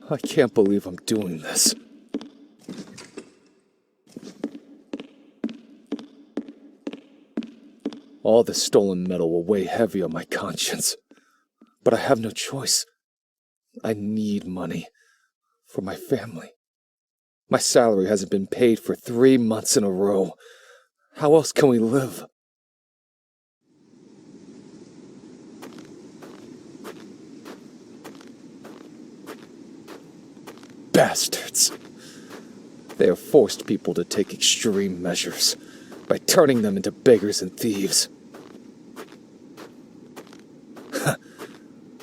I can't believe I'm doing this. All this stolen metal will weigh heavy on my conscience. But I have no choice. I need money. For my family. My salary hasn't been paid for 3 months in a row. How else can we live? Bastards. They have forced people to take extreme measures by turning them into beggars and thieves.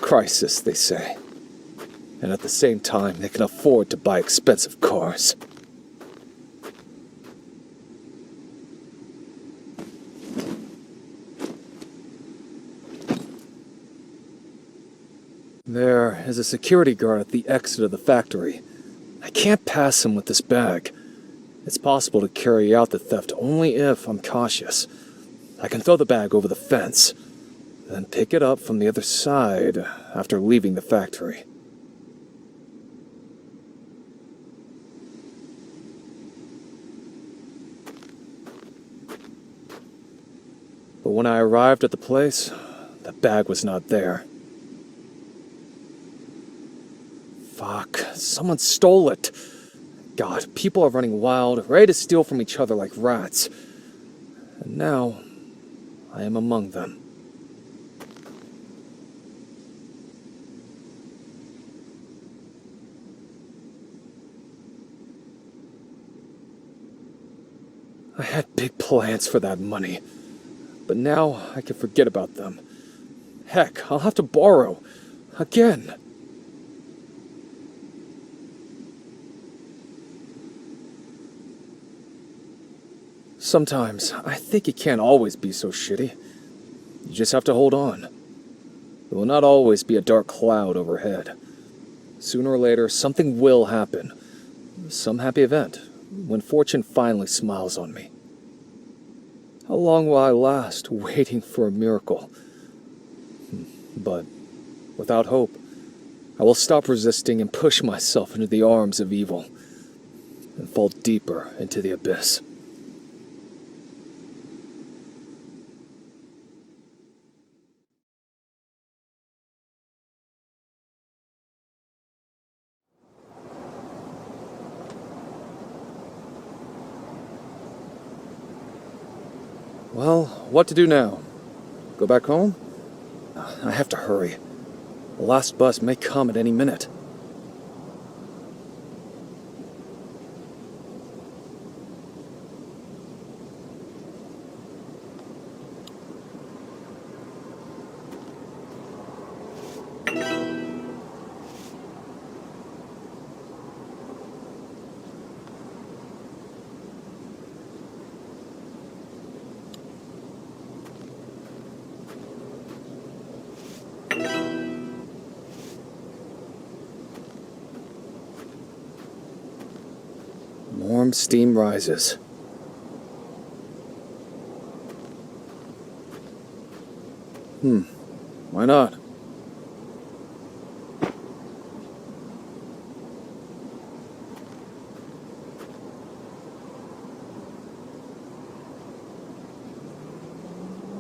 Crisis, they say. And at the same time, they can afford to buy expensive cars. There is a security guard at the exit of the factory. I can't pass him with this bag. It's possible to carry out the theft only if I'm cautious. I can throw the bag over the fence, then pick it up from the other side after leaving the factory. But when I arrived at the place, the bag was not there. Fuck, someone stole it. God, people are running wild, ready to steal from each other like rats. And now, I am among them. I had big plans for that money. But now I can forget about them. Heck, I'll have to borrow. Again. Sometimes, I think it can't always be so shitty. You just have to hold on. There will not always be a dark cloud overhead. Sooner or later, something will happen. Some happy event, when fortune finally smiles on me. How long will I last waiting for a miracle? But without hope, I will stop resisting and push myself into the arms of evil and fall deeper into the abyss. Well, what to do now? Go back home? I have to hurry. The last bus may come at any minute. Warm steam rises. Why not?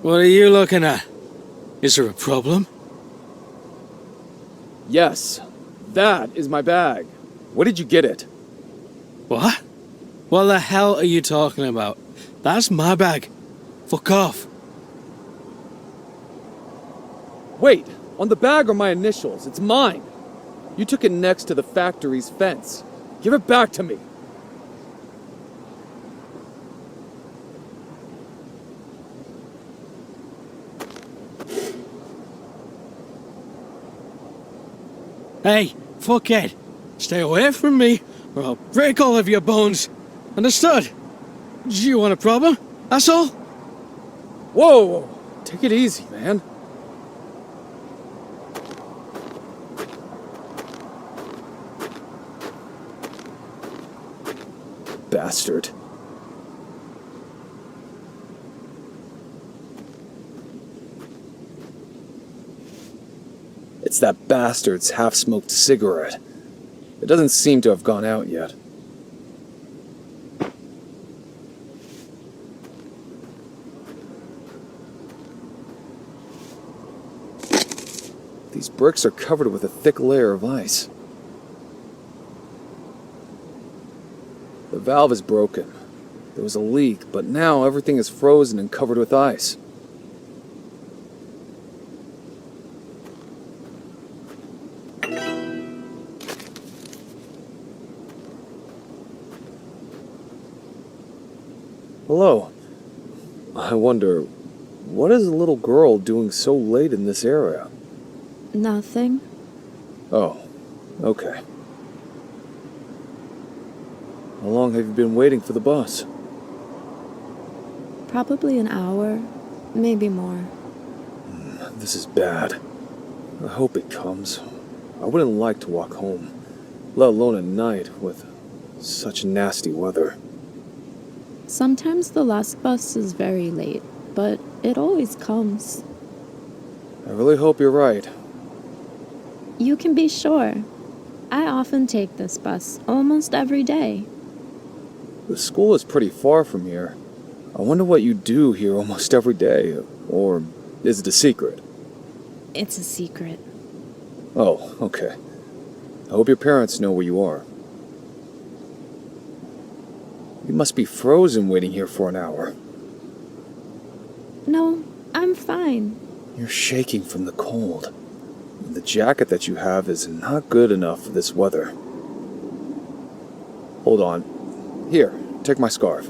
What are you looking at? Is there a problem? Yes, that is my bag. Where did you get it? What? What the hell are you talking about? That's my bag. Fuck off. Wait, on the bag are my initials. It's mine. You took it next to the factory's fence. Give it back to me. Hey, fuckhead. Stay away from me, or I'll break all of your bones. Understood? Do you want a problem? That's all? Whoa! Take it easy, man. Bastard. It's that bastard's half-smoked cigarette. It doesn't seem to have gone out yet. These bricks are covered with a thick layer of ice. The valve is broken. There was a leak, but now everything is frozen and covered with ice. Hello. I wonder, what is a little girl doing so late in this area? Nothing. Oh, okay. How long have you been waiting for the bus? Probably an hour, maybe more. This is bad. I hope it comes. I wouldn't like to walk home, let alone at night with such nasty weather. Sometimes the last bus is very late, but it always comes. I really hope you're right. You can be sure. I often take this bus almost every day. The school is pretty far from here. I wonder what you do here almost every day. Or is it a secret? It's a secret. Oh, okay. I hope your parents know where you are. You must be frozen waiting here for an hour. No, I'm fine. You're shaking from the cold. The jacket that you have is not good enough for this weather. Hold on. Here, take my scarf.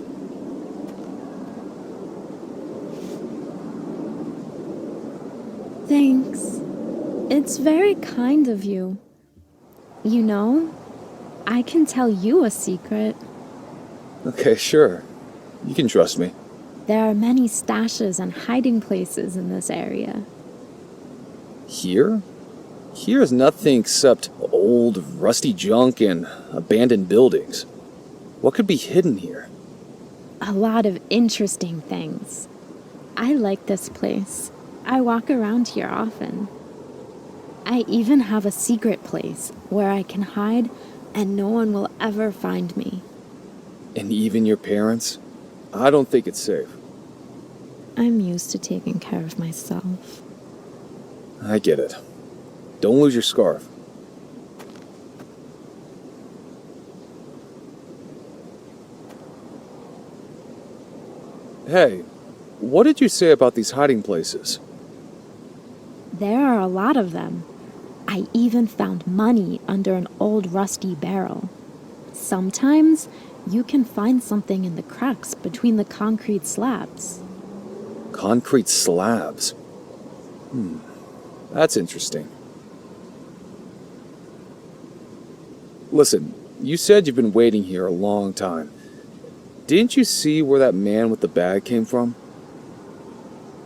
Thanks. It's very kind of you. You know, I can tell you a secret. Okay, sure. You can trust me. There are many stashes and hiding places in this area. Here? Here is nothing except old, rusty junk and abandoned buildings. What could be hidden here? A lot of interesting things. I like this place. I walk around here often. I even have a secret place where I can hide and no one will ever find me. And even your parents? I don't think it's safe. I'm used to taking care of myself. I get it. Don't lose your scarf. Hey, what did you say about these hiding places? There are a lot of them. I even found money under an old rusty barrel. Sometimes you can find something in the cracks between the concrete slabs. Concrete slabs? That's interesting. Listen, you said you've been waiting here a long time. Didn't you see where that man with the bag came from?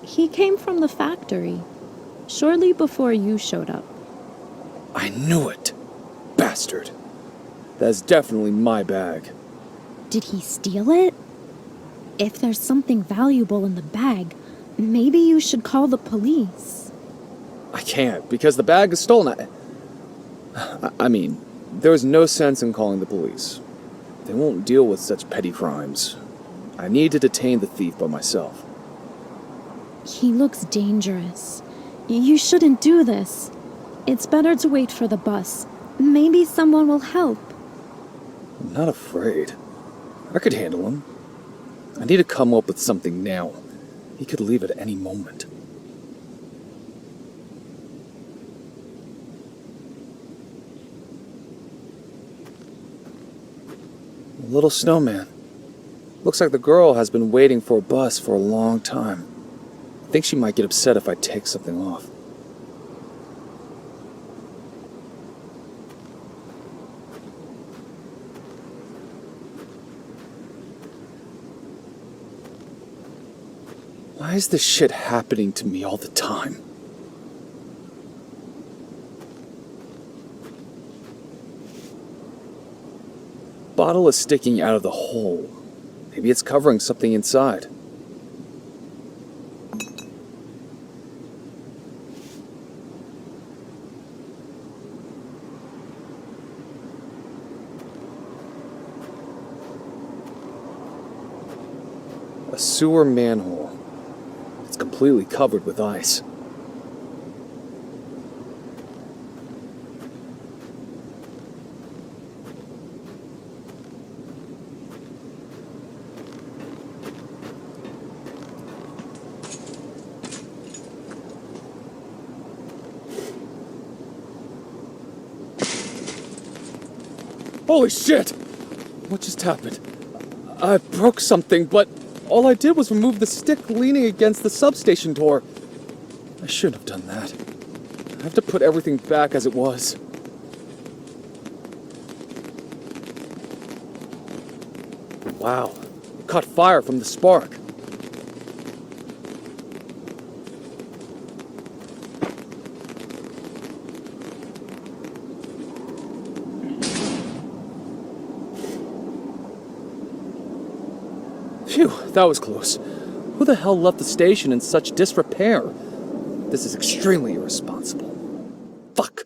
He came from the factory, shortly before you showed up. I knew it! Bastard! That's definitely my bag. Did he steal it? If there's something valuable in the bag, maybe you should call the police. I can't, because the bag is stolen. I mean, there's no sense in calling the police. They won't deal with such petty crimes. I need to detain the thief by myself. He looks dangerous. You shouldn't do this. It's better to wait for the bus. Maybe someone will help. I'm not afraid. I could handle him. I need to come up with something now. He could leave at any moment. A little snowman. Looks like the girl has been waiting for a bus for a long time. I think she might get upset if I take something off. Why is this shit happening to me all the time? Bottle is sticking out of the hole. Maybe it's covering something inside. A sewer manhole. It's completely covered with ice. Holy shit! What just happened? I broke something, but all I did was remove the stick leaning against the substation door. I shouldn't have done that. I have to put everything back as it was. Wow, it caught fire from the spark. Phew, that was close. Who the hell left the station in such disrepair? This is extremely irresponsible. Fuck.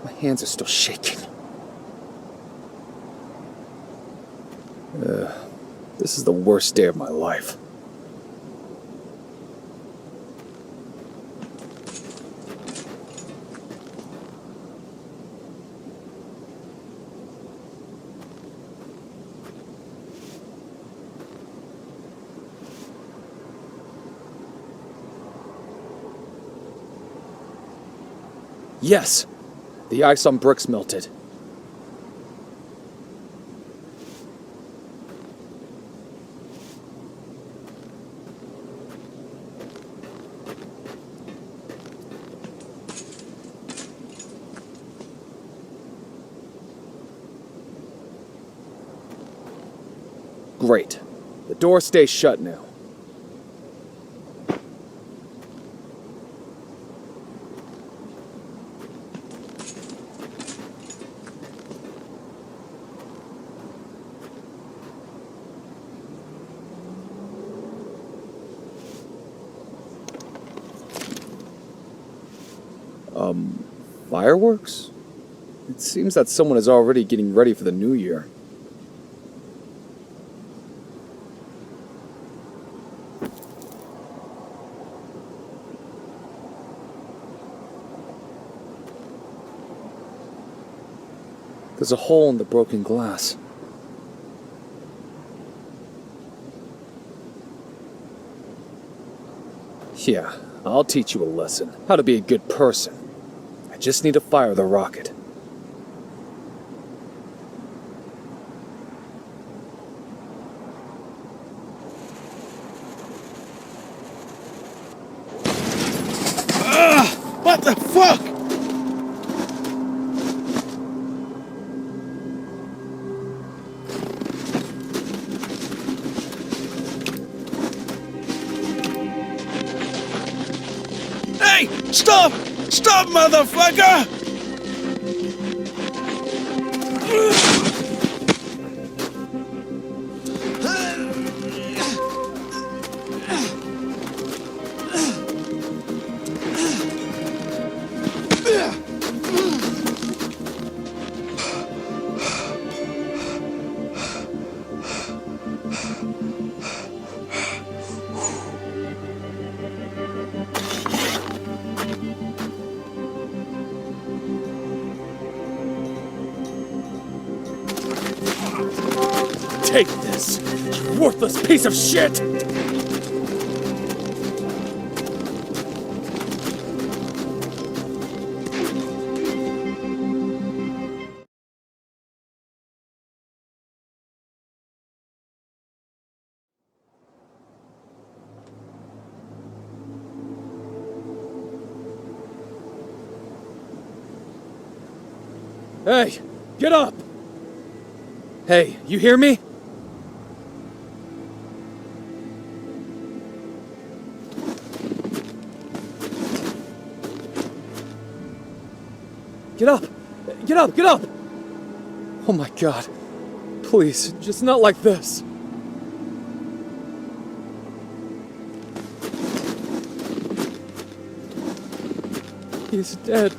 My hands are still shaking. This is the worst day of my life. Yes! The ice on bricks melted. Great. The door stays shut now. Fireworks? It seems that someone is already getting ready for the new year. There's a hole in the broken glass. Yeah, I'll teach you a lesson. How to be a good person. I just need to fire the rocket. What the fuck? Hey! Stop! Stop, motherfucker! Take this, you worthless piece of shit! Hey, get up! Hey, you hear me? Get up! Get up! Get up! Oh my God. Please, just not like this. He's dead.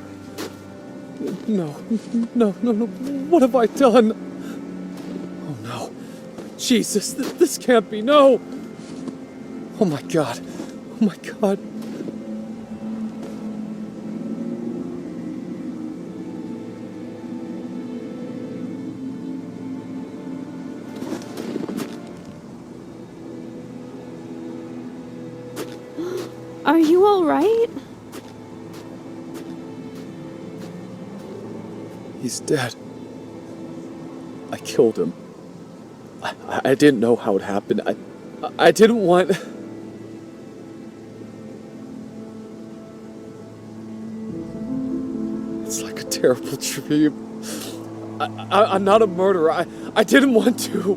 No, no, no, no. What have I done? Oh no. Jesus, this can't be. No! Oh my god. Oh my god. Are you all right? He's dead. I killed him. I didn't know how it happened. I didn't want... It's like a terrible dream. I'm not a murderer. I didn't want to.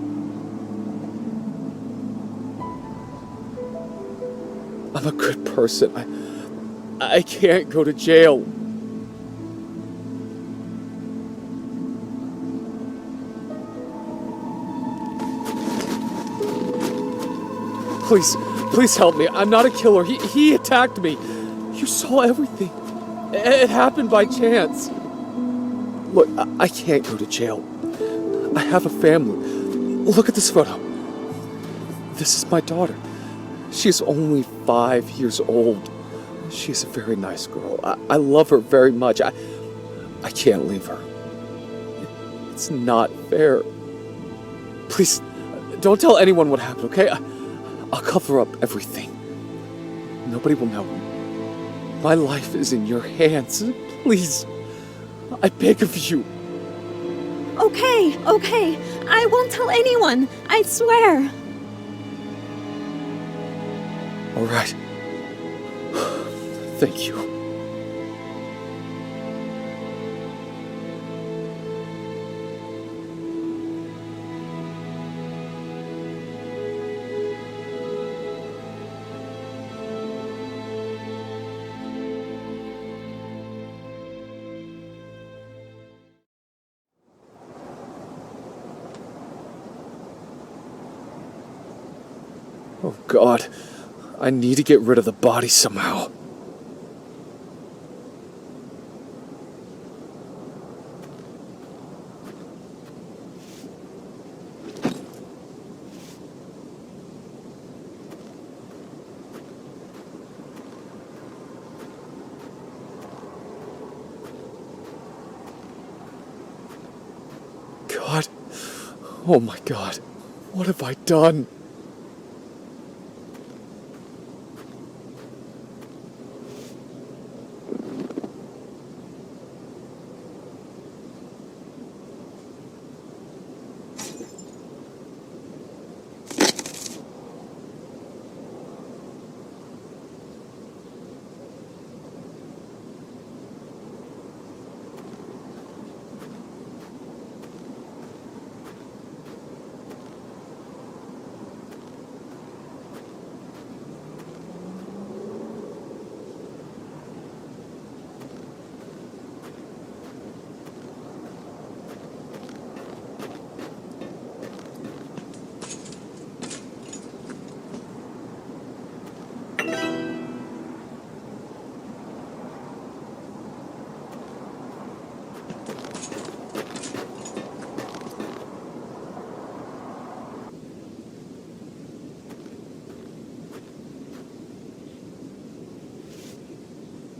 I'm a good person. I can't go to jail. Please help me. I'm not a killer. He attacked me. You saw everything. It happened by chance. Look, I can't go to jail. I have a family. Look at this photo. This is my daughter. She's only 5 years old. She's a very nice girl. I love her very much. I can't leave her. It's not fair. Please, don't tell anyone what happened, okay? I'll cover up everything. Nobody will know. My life is in your hands. Please, I beg of you. Okay. I won't tell anyone. I swear. All right. Thank you. Oh God, I need to get rid of the body somehow. God, oh my God, what have I done?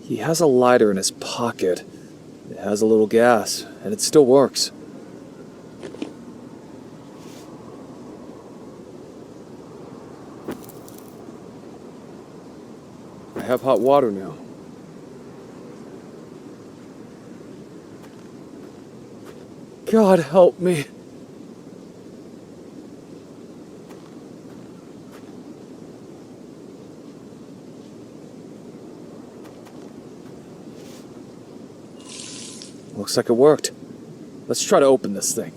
He has a lighter in his pocket. It has a little gas, and it still works. I have hot water now. God help me. Looks like it worked. Let's try to open this thing.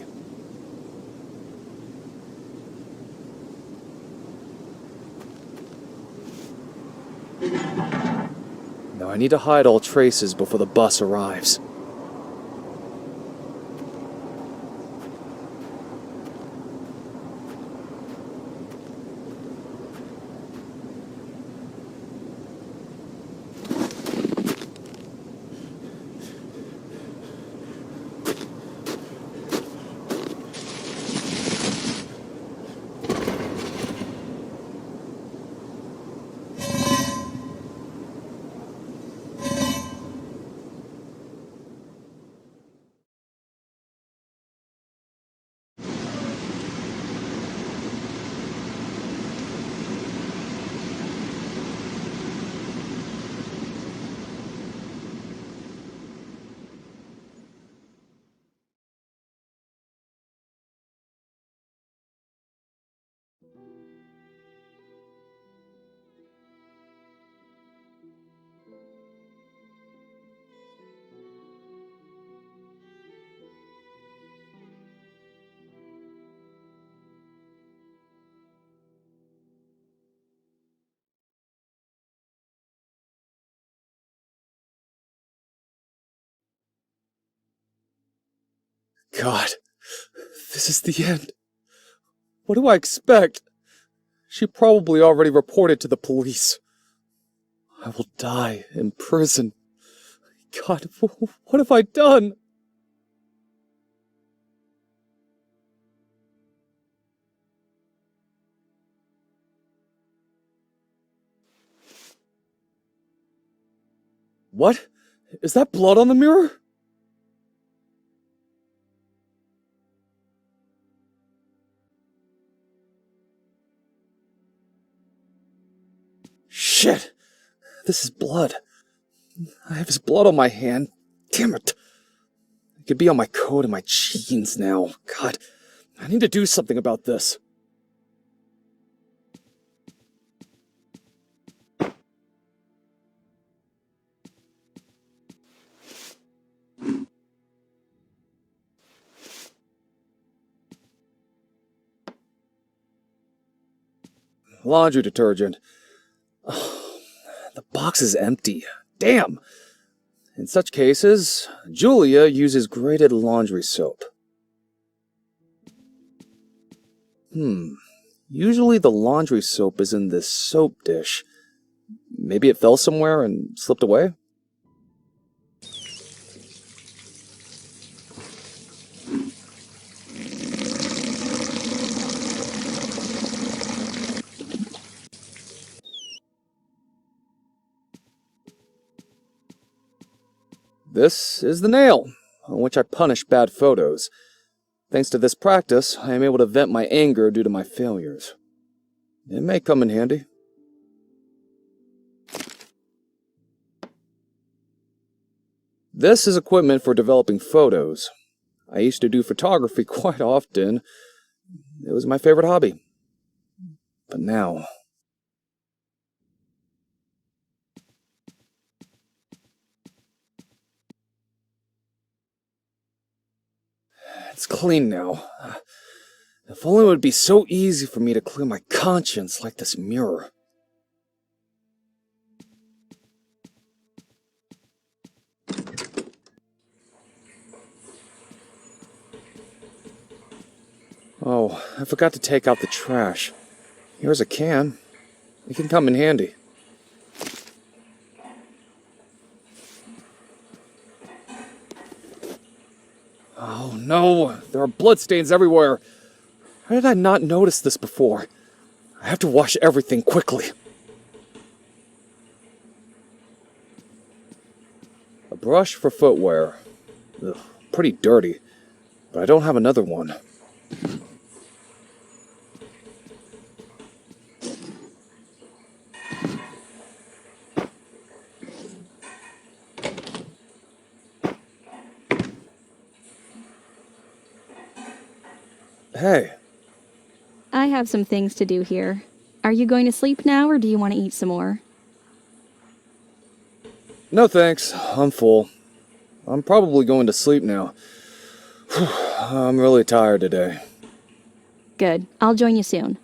Now I need to hide all traces before the bus arrives. God, this is the end. What do I expect? She probably already reported to the police. I will die in prison. God, what have I done? What? Is that blood on the mirror? Shit! This is blood. I have his blood on my hand. Damn it. It could be on my coat and my jeans now. God, I need to do something about this. Laundry detergent. Oh, the box is empty. Damn! In such cases, Julia uses grated laundry soap. Usually the laundry soap is in this soap dish. Maybe it fell somewhere and slipped away? This is the nail on which I punish bad photos. Thanks to this practice, I am able to vent my anger due to my failures. It may come in handy. This is equipment for developing photos. I used to do photography quite often. It was my favorite hobby. But now... It's clean now. If only it would be so easy for me to clear my conscience like this mirror. Oh, I forgot to take out the trash. Here's a can. It can come in handy. Oh no, there are bloodstains everywhere. How did I not notice this before? I have to wash everything quickly. A brush for footwear. Ugh, pretty dirty, but I don't have another one. Hey. I have some things to do here. Are you going to sleep now, or do you want to eat some more? No thanks, I'm full. I'm probably going to sleep now. I'm really tired today. Good. I'll join you soon.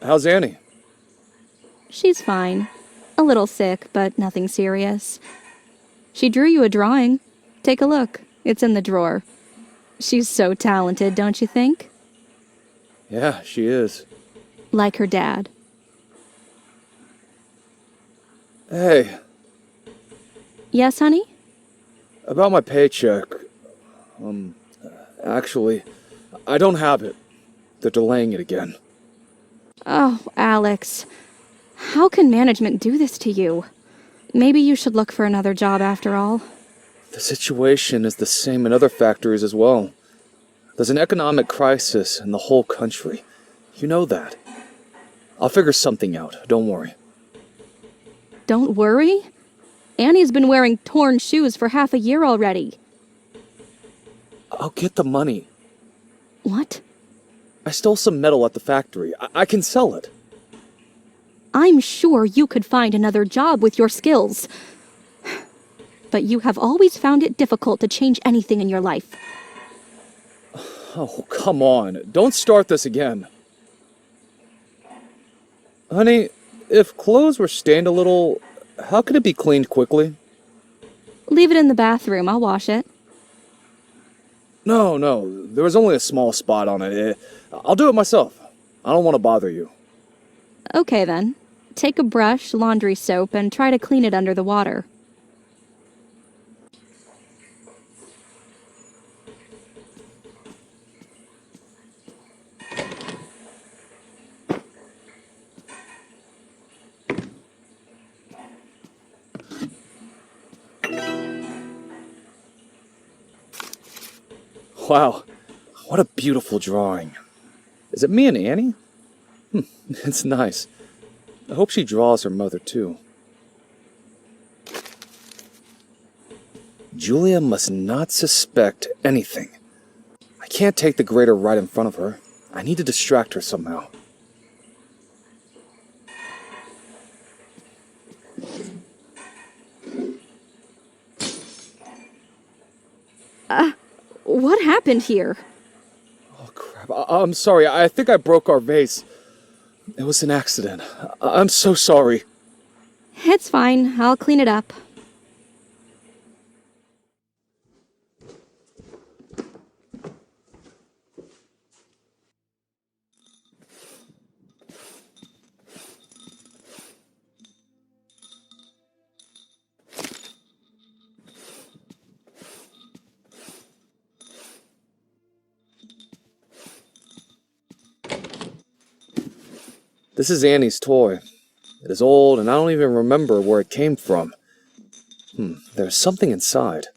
How's Annie? She's fine. A little sick, but nothing serious. She drew you a drawing. Take a look. It's in the drawer. She's so talented, don't you think? Yeah, she is. Like her dad. Hey, Yes, honey? about my paycheck. Actually, I don't have it. They're delaying it again. Oh, Alex. How can management do this to you? Maybe you should look for another job after all. The situation is the same in other factories as well. There's an economic crisis in the whole country. You know that. I'll figure something out, don't worry. Don't worry. Annie's been wearing torn shoes for half a year already. I'll get the money. What? I stole some metal at the factory. I can sell it. I'm sure you could find another job with your skills. But you have always found it difficult to change anything in your life. Oh, come on. Don't start this again. Honey, if clothes were stained a little, how could it be cleaned quickly? Leave it in the bathroom, I'll wash it. No, there was only a small spot on it. I'll do it myself. I don't want to bother you. Okay then. Take a brush, laundry soap, and try to clean it under the water. Wow, what a beautiful drawing. Is it me and Annie? It's nice. I hope she draws her mother too. Julia must not suspect anything. I can't take the grader right in front of her. I need to distract her somehow. What happened here? Oh crap, I'm sorry. I think I broke our vase. It was an accident. I'm so sorry. It's fine, I'll clean it up. This is Annie's toy. It is old, and I don't even remember where it came from. There's something inside.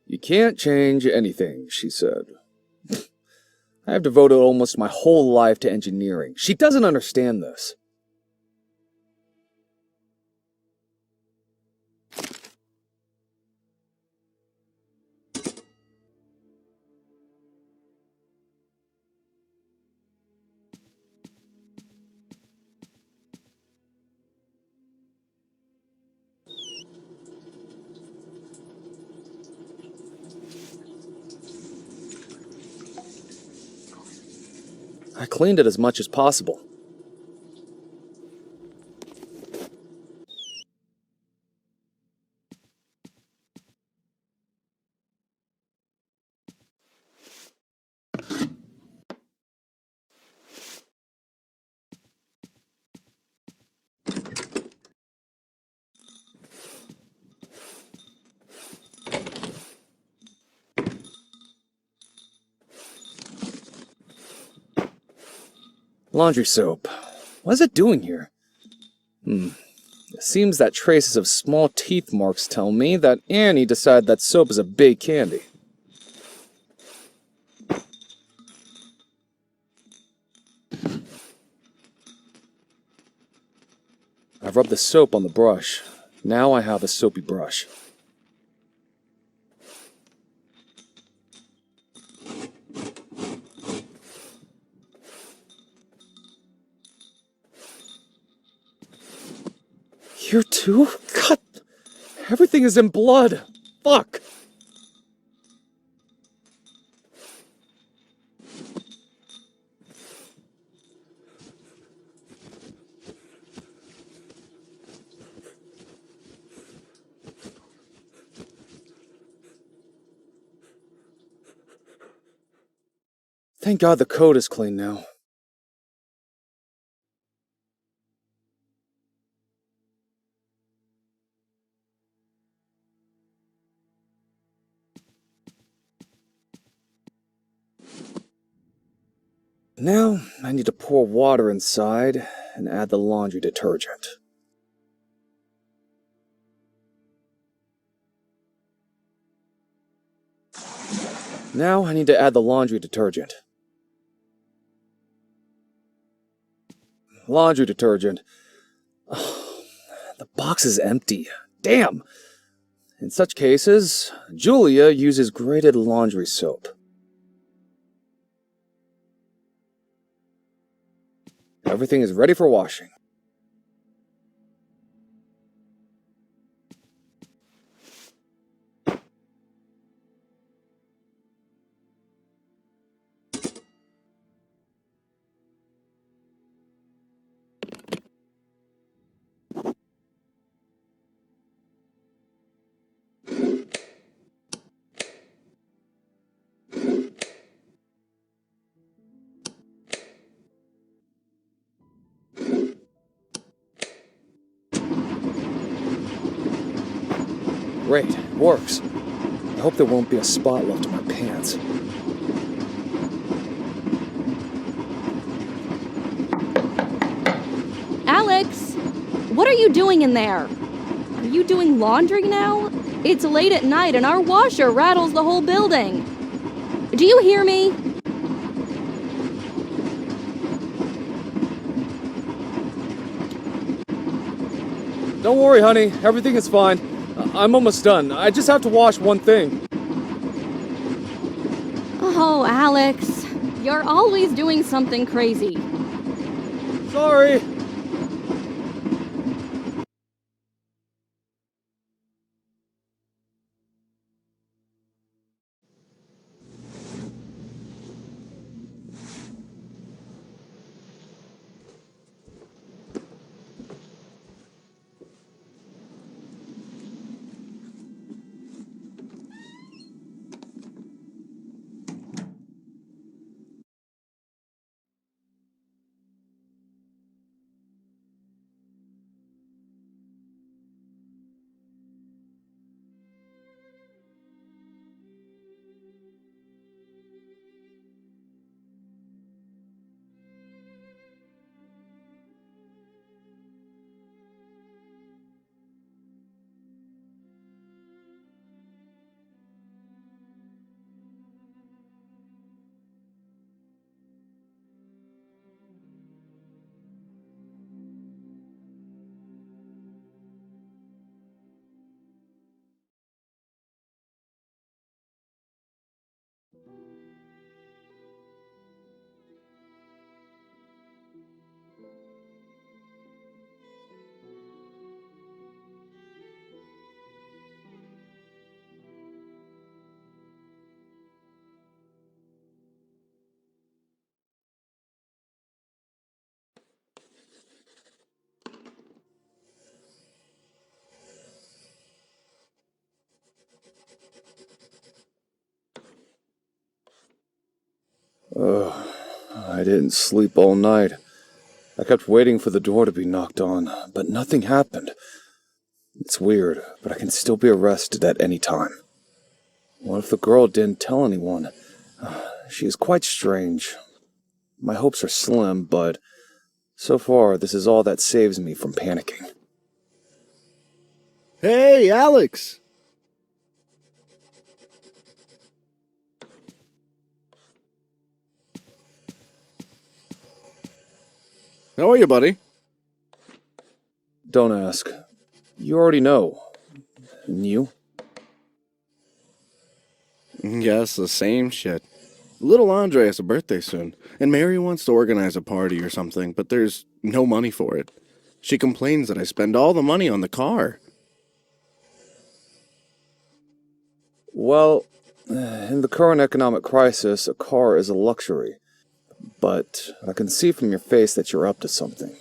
You can't change anything, she said. I have devoted almost my whole life to engineering. She doesn't understand this. I cleaned it as much as possible. Laundry soap. What is it doing here? It seems that traces of small teeth marks tell me that Annie decided that soap is a big candy. I've rubbed the soap on the brush. Now I have a soapy brush. Here too? God, everything is in blood. Fuck. Thank God the code is clean now. Now, I need to pour water inside and add the laundry detergent. Now, I need to add the laundry detergent. Laundry detergent. Oh, the box is empty. Damn! In such cases, Julia uses grated laundry soap. Everything is ready for washing. Great, it works. I hope there won't be a spot left in my pants. Alex! What are you doing in there? Are you doing laundry now? It's late at night and our washer rattles the whole building. Do you hear me? Don't worry, honey. Everything is fine. I'm almost done. I just have to wash one thing. Oh, Alex. You're always doing something crazy. Sorry. I didn't sleep all night. I kept waiting for the door to be knocked on, but nothing happened. It's weird, but I can still be arrested at any time. What if the girl didn't tell anyone? She is quite strange. My hopes are slim, but so far this is all that saves me from panicking. Hey, Alex! How are you, buddy? Don't ask. You already know. And you? Yes, the same shit. Little Andre has a birthday soon, and Mary wants to organize a party or something, but there's no money for it. She complains that I spend all the money on the car. Well, in the current economic crisis, a car is a luxury. But I can see from your face that you're up to something.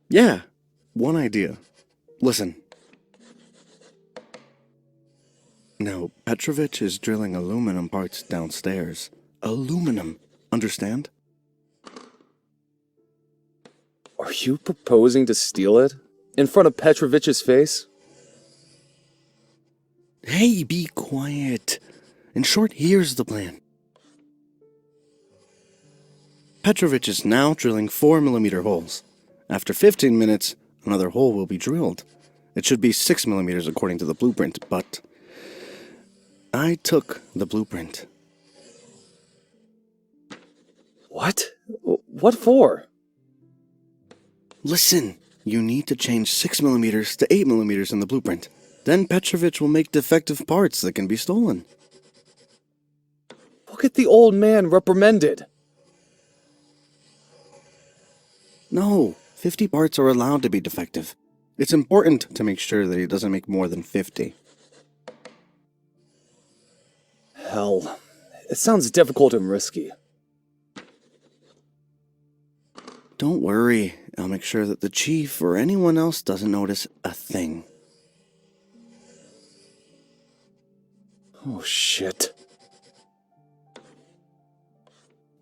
Yeah, one idea. Listen. Now, Petrovich is drilling aluminum parts downstairs. Aluminum, understand? Are you proposing to steal it? In front of Petrovich's face? Hey, be quiet. In short, here's the plan. Petrovich is now drilling 4mm holes. After 15 minutes, another hole will be drilled. It should be 6mm according to the blueprint, but I took the blueprint. What? What for? Listen, you need to change 6mm to 8mm in the blueprint. Then Petrovich will make defective parts that can be stolen. Look at the old man reprimanded. No, 50 parts are allowed to be defective. It's important to make sure that he doesn't make more than 50. Hell, it sounds difficult and risky. Don't worry, I'll make sure that the chief or anyone else doesn't notice a thing. Oh shit.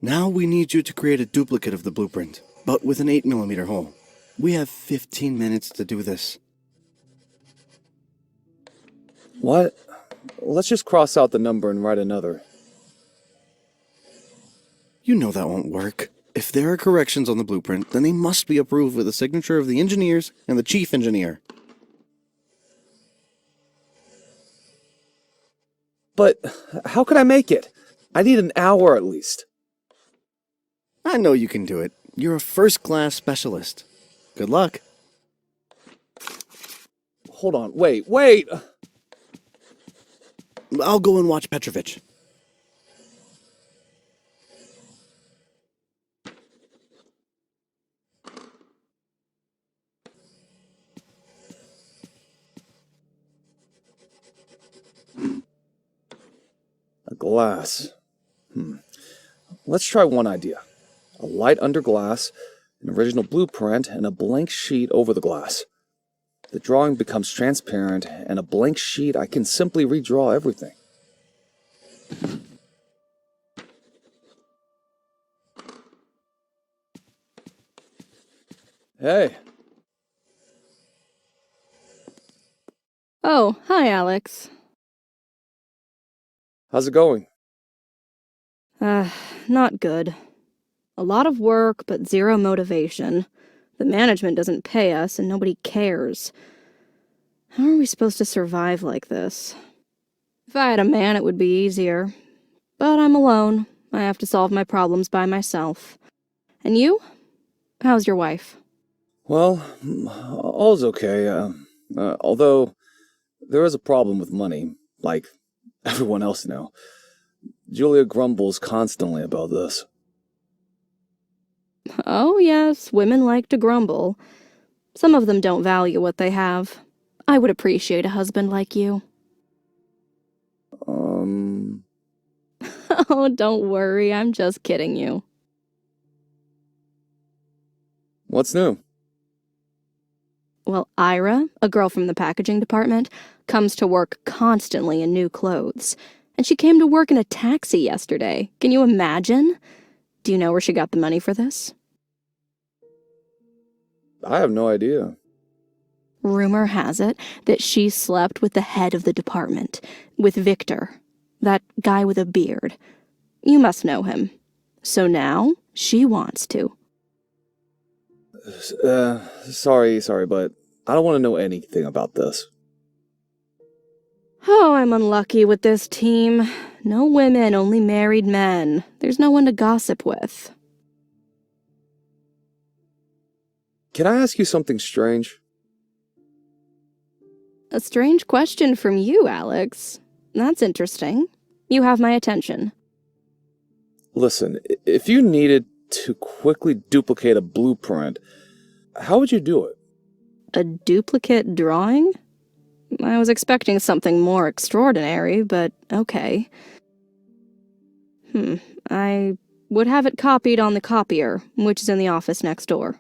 Now we need you to create a duplicate of the blueprint, but with an 8mm hole. We have 15 minutes to do this. What? Let's just cross out the number and write another. You know that won't work. If there are corrections on the blueprint, then they must be approved with the signature of the engineers and the chief engineer. But how could I make it? I need an hour at least. I know you can do it. You're a first-class specialist. Good luck. Hold on, wait! I'll go and watch Petrovich. A glass. Let's try one idea. A light under glass, an original blueprint, and a blank sheet over the glass. The drawing becomes transparent, and a blank sheet I can simply redraw everything. Hey, Oh, hi, Alex. how's it going? Not good. A lot of work, but zero motivation. The management doesn't pay us, and nobody cares. How are we supposed to survive like this? If I had a man, it would be easier. But I'm alone. I have to solve my problems by myself. And you? How's your wife? Well, all's okay, although there is a problem with money, like everyone else now. Julia grumbles constantly about this. Oh, yes, women like to grumble. Some of them don't value what they have. I would appreciate a husband like you. Oh, don't worry, I'm just kidding you. What's new? Well, Ira, a girl from the packaging department, comes to work constantly in new clothes. And she came to work in a taxi yesterday. Can you imagine? Do you know where she got the money for this? I have no idea. Rumor has it that she slept with the head of the department, with Victor, that guy with a beard. You must know him. So now she wants to. Sorry, but I don't want to know anything about this. Oh, I'm unlucky with this team. No women, only married men. There's no one to gossip with. Can I ask you something strange? A strange question from you, Alex. That's interesting. You have my attention. Listen, if you needed to quickly duplicate a blueprint, how would you do it? A duplicate drawing? I was expecting something more extraordinary, but okay. I would have it copied on the copier, which is in the office next door.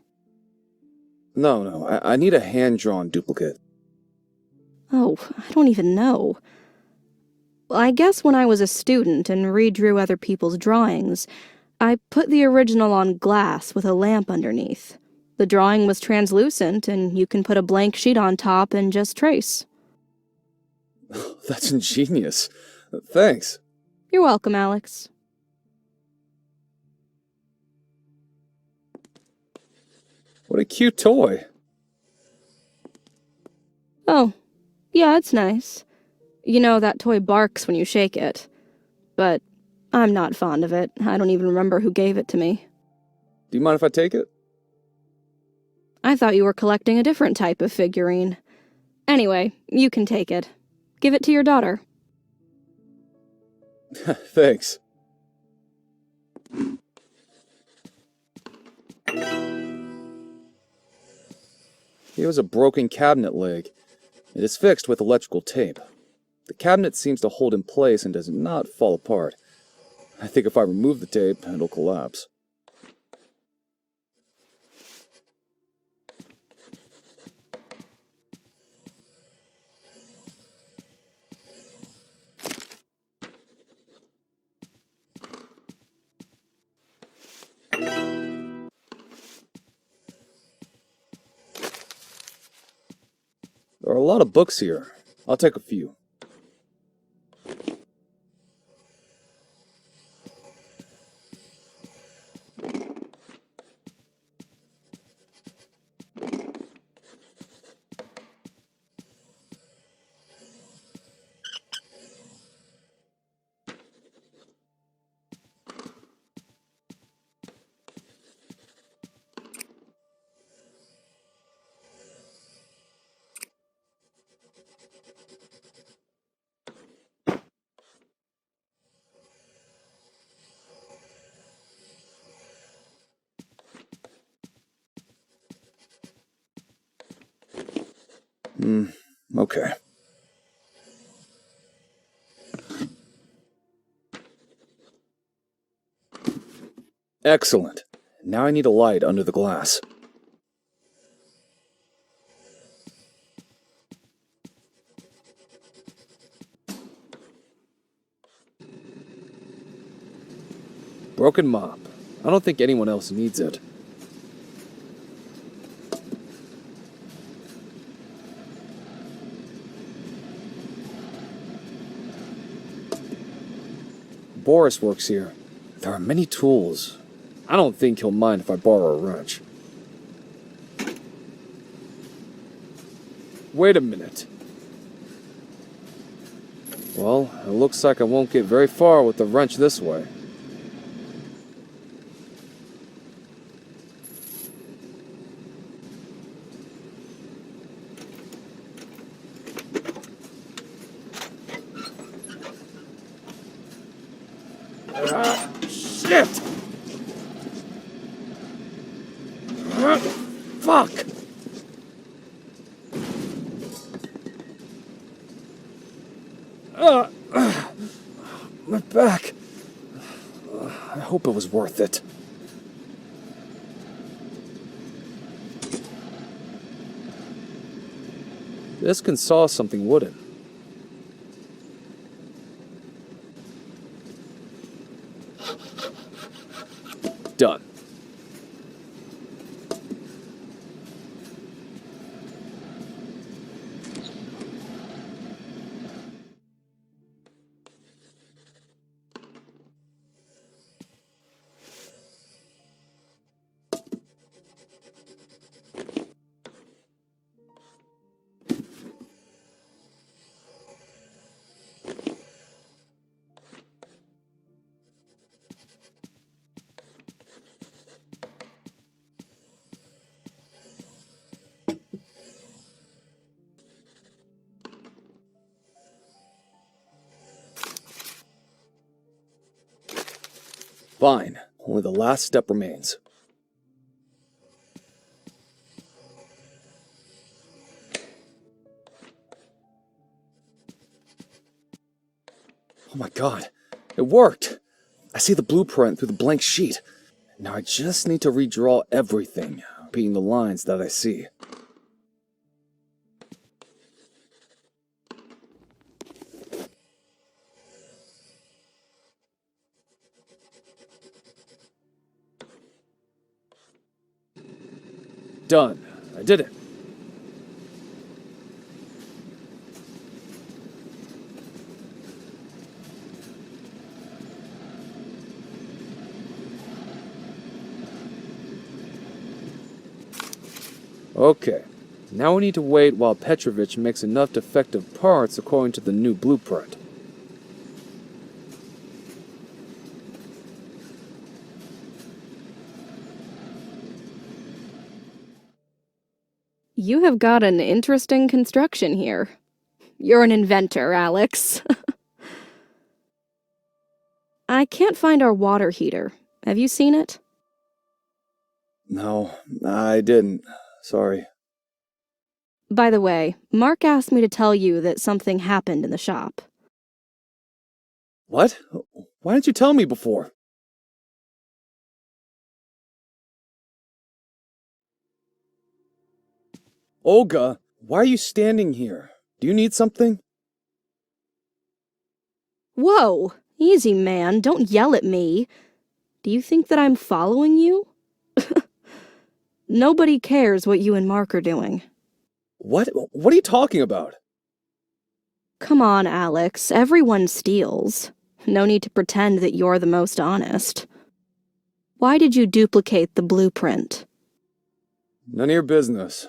No, I need a hand-drawn duplicate. Oh, I don't even know. I guess when I was a student and redrew other people's drawings, I put the original on glass with a lamp underneath. The drawing was translucent, and you can put a blank sheet on top and just trace. That's ingenious. Thanks. You're welcome, Alex. What a cute toy. Oh, yeah, it's nice. You know, that toy barks when you shake it. But I'm not fond of it. I don't even remember who gave it to me. Do you mind if I take it? I thought you were collecting a different type of figurine. Anyway, you can take it. Give it to your daughter. Thanks. Here is a broken cabinet leg. It is fixed with electrical tape. The cabinet seems to hold in place and does not fall apart. I think if I remove the tape, it'll collapse. There are a lot of books here. I'll take a few. Okay. Excellent. Now I need a light under the glass. Broken mop. I don't think anyone else needs it. Boris works here. There are many tools. I don't think he'll mind if I borrow a wrench. Wait a minute. Well, it looks like I won't get very far with the wrench this way. Shit! Fuck! My back. I hope it was worth it. This can saw something wooden. Done. Fine. Only the last step remains. Oh my god. It worked! I see the blueprint through the blank sheet. Now I just need to redraw everything, repeating the lines that I see. Done. I did it. Okay. Now we need to wait while Petrovich makes enough defective parts according to the new blueprint. You have got an interesting construction here. You're an inventor, Alex. I can't find our water heater. Have you seen it? No, I didn't. Sorry. By the way, Mark asked me to tell you that something happened in the shop. What? Why didn't you tell me before? Olga, why are you standing here? Do you need something? Whoa! Easy, man. Don't yell at me. Do you think that I'm following you? Nobody cares what you and Mark are doing. What? What are you talking about? Come on, Alex. Everyone steals. No need to pretend that you're the most honest. Why did you duplicate the blueprint? None of your business.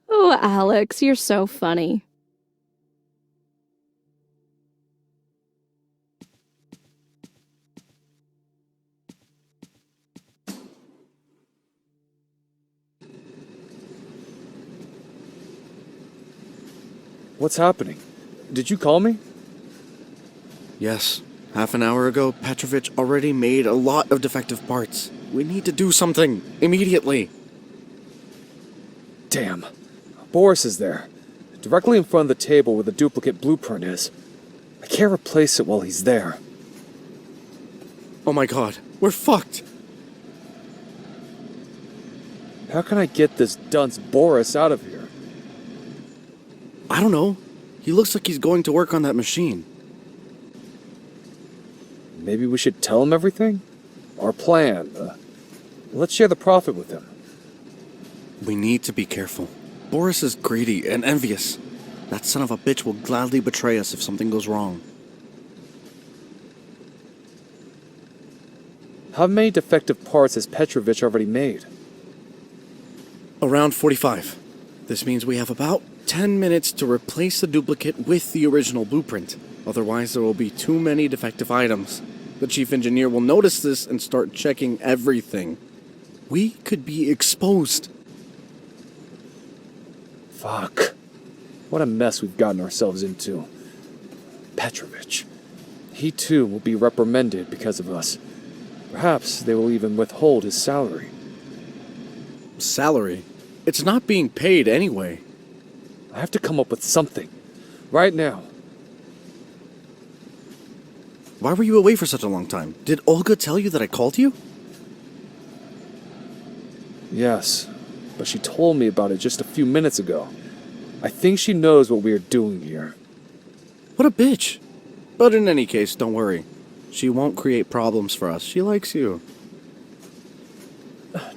Oh, Alex, you're so funny. What's happening? Did you call me? Yes. Half an hour ago, Petrovich already made a lot of defective parts. We need to do something. Immediately. Damn. Boris is there. Directly in front of the table where the duplicate blueprint is. I can't replace it while he's there. Oh my god. We're fucked. How can I get this dunce Boris out of here? I don't know. He looks like he's going to work on that machine. Maybe we should tell him everything? Our plan. Let's share the profit with him. We need to be careful. Boris is greedy and envious. That son of a bitch will gladly betray us if something goes wrong. How many defective parts has Petrovich already made? Around 45. This means we have about 10 minutes to replace the duplicate with the original blueprint. Otherwise, there will be too many defective items. The chief engineer will notice this and start checking everything. We could be exposed. Fuck. What a mess we've gotten ourselves into. Petrovich. He too will be reprimanded because of us. Perhaps they will even withhold his salary. Salary? It's not being paid anyway. I have to come up with something. Right now. Why were you away for such a long time? Did Olga tell you that I called you? Yes, but she told me about it just a few minutes ago. I think she knows what we are doing here. What a bitch. But in any case, don't worry. She won't create problems for us. She likes you.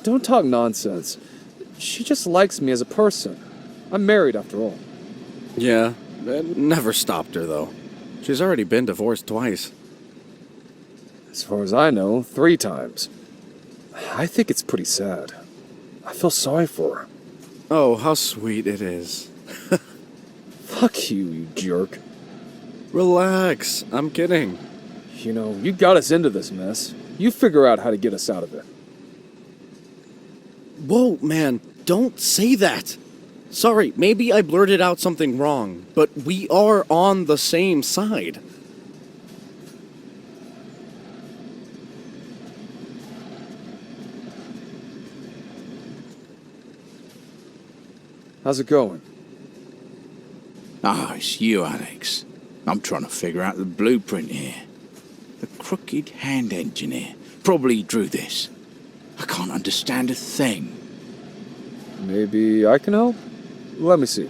Don't talk nonsense. She just likes me as a person. I'm married after all. Yeah, it never stopped her though. She's already been divorced twice. As far as I know, 3 times. I think it's pretty sad. I feel sorry for her. Oh, how sweet it is. Fuck you, you jerk. Relax, I'm kidding. You know, you got us into this mess. You figure out how to get us out of it. Whoa, man, don't say that. Sorry, maybe I blurted out something wrong, but we are on the same side. How's it going? Ah, it's you, Alex. I'm trying to figure out the blueprint here. The crooked hand engineer probably drew this. I can't understand a thing. Maybe I can help? Let me see.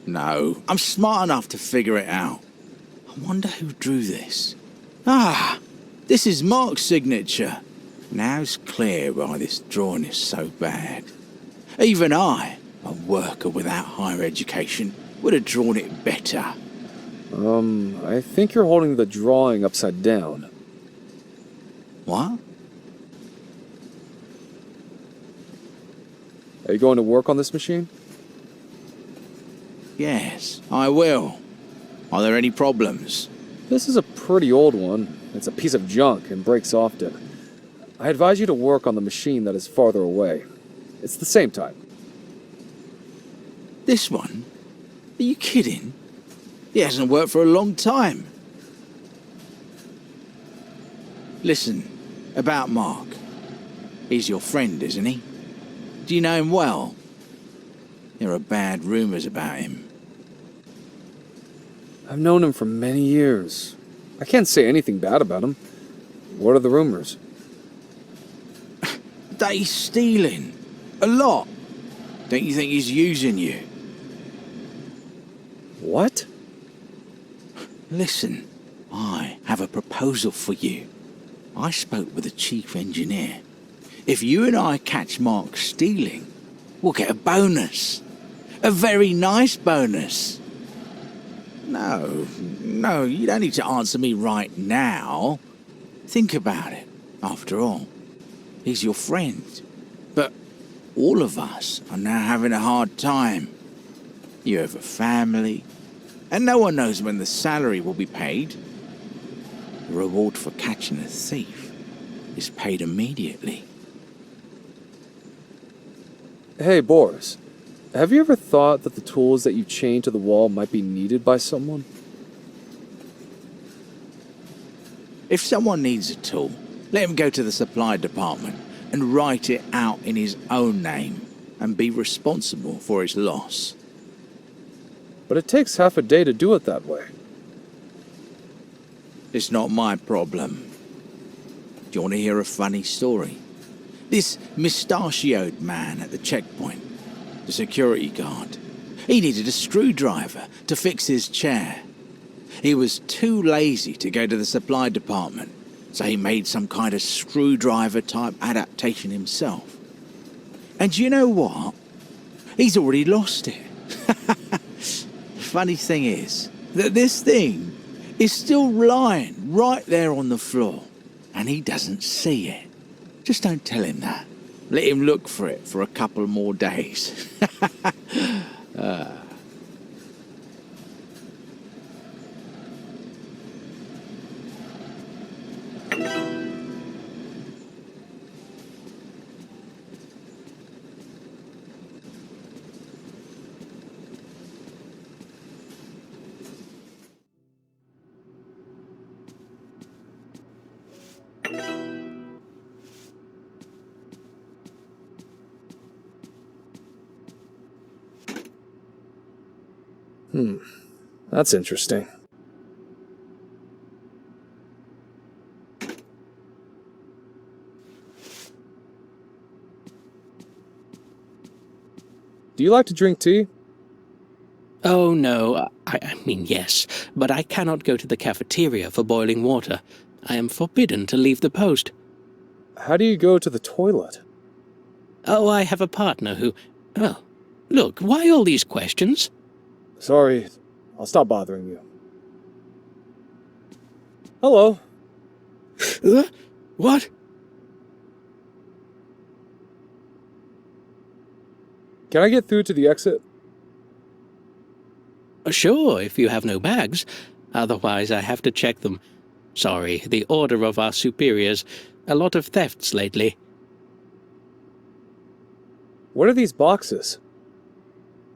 No, I'm smart enough to figure it out. I wonder who drew this. Ah, this is Mark's signature. Now it's clear why this drawing is so bad. Even I, a worker without higher education, would have drawn it better. I think you're holding the drawing upside down. What? Are you going to work on this machine? Yes, I will. Are there any problems? This is a pretty old one. It's a piece of junk and breaks often. I advise you to work on the machine that is farther away. It's the same type. This one? Are you kidding? It hasn't worked for a long time. Listen, about Mark. He's your friend, isn't he? Do you know him well? There are bad rumors about him. I've known him for many years. I can't say anything bad about him. What are the rumors? That he's stealing. A lot. Don't you think he's using you? What? Listen, I have a proposal for you. I spoke with the chief engineer. If you and I catch Mark stealing, we'll get a bonus. A very nice bonus. No, you don't need to answer me right now. Think about it. After all, he's your friend. But all of us are now having a hard time. You have a family, and no one knows when the salary will be paid. The reward for catching a thief is paid immediately. Hey, Boris. Have you ever thought that the tools that you chain to the wall might be needed by someone? If someone needs a tool, let him go to the supply department and write it out in his own name and be responsible for its loss. But it takes half a day to do it that way. It's not my problem. Do you want to hear a funny story? This mustachioed man at the checkpoint, the security guard, he needed a screwdriver to fix his chair. He was too lazy to go to the supply department, so he made some kind of screwdriver-type adaptation himself. And you know what? He's already lost it. Funny thing is that this thing is still lying right there on the floor, and he doesn't see it. Just don't tell him that. Let him look for it for a couple more days. That's interesting. Do you like to drink tea? Oh, no. I mean, yes, but I cannot go to the cafeteria for boiling water. I am forbidden to leave the post. How do you go to the toilet? Oh, I have a partner who... Oh, look, why all these questions? Sorry, I'll stop bothering you. Hello. What? Can I get through to the exit? Sure, if you have no bags. Otherwise, I have to check them. Sorry, the order of our superiors. A lot of thefts lately. What are these boxes?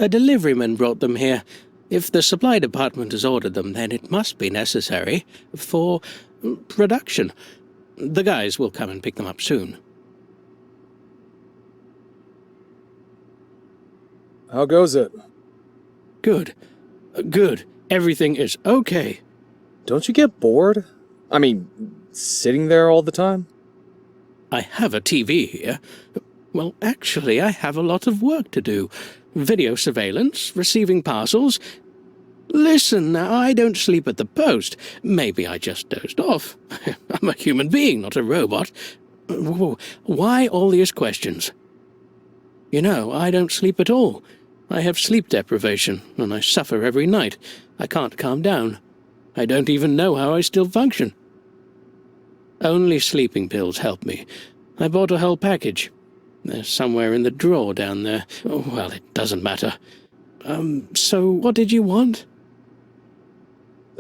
A deliveryman brought them here. If the supply department has ordered them, then it must be necessary for production. The guys will come and pick them up soon. How goes it? Good. Good. Everything is okay. Don't you get bored? I mean, sitting there all the time? I have a TV here. Well, actually, I have a lot of work to do. Video surveillance, receiving parcels. Listen, now, I don't sleep at the post. Maybe I just dozed off. I'm a human being, not a robot. Why all these questions? You know, I don't sleep at all. I have sleep deprivation, and I suffer every night. I can't calm down. I don't even know how I still function. Only sleeping pills help me. I bought a whole package. They're somewhere in the drawer down there. Oh, well, it doesn't matter. So what did you want?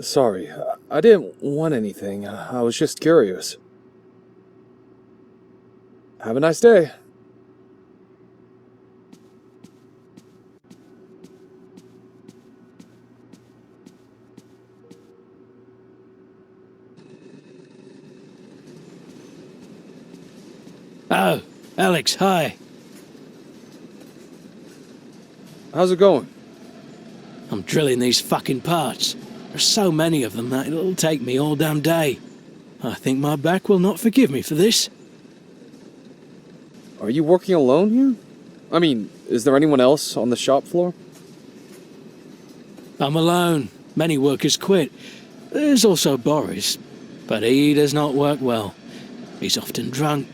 Sorry, I didn't want anything. I was just curious. Have a nice day. Oh, Alex, hi. How's it going? I'm drilling these fucking parts. There's so many of them that it'll take me all damn day. I think my back will not forgive me for this. Are you working alone here? I mean, is there anyone else on the shop floor? I'm alone. Many workers quit. There's also Boris, but he does not work well. He's often drunk.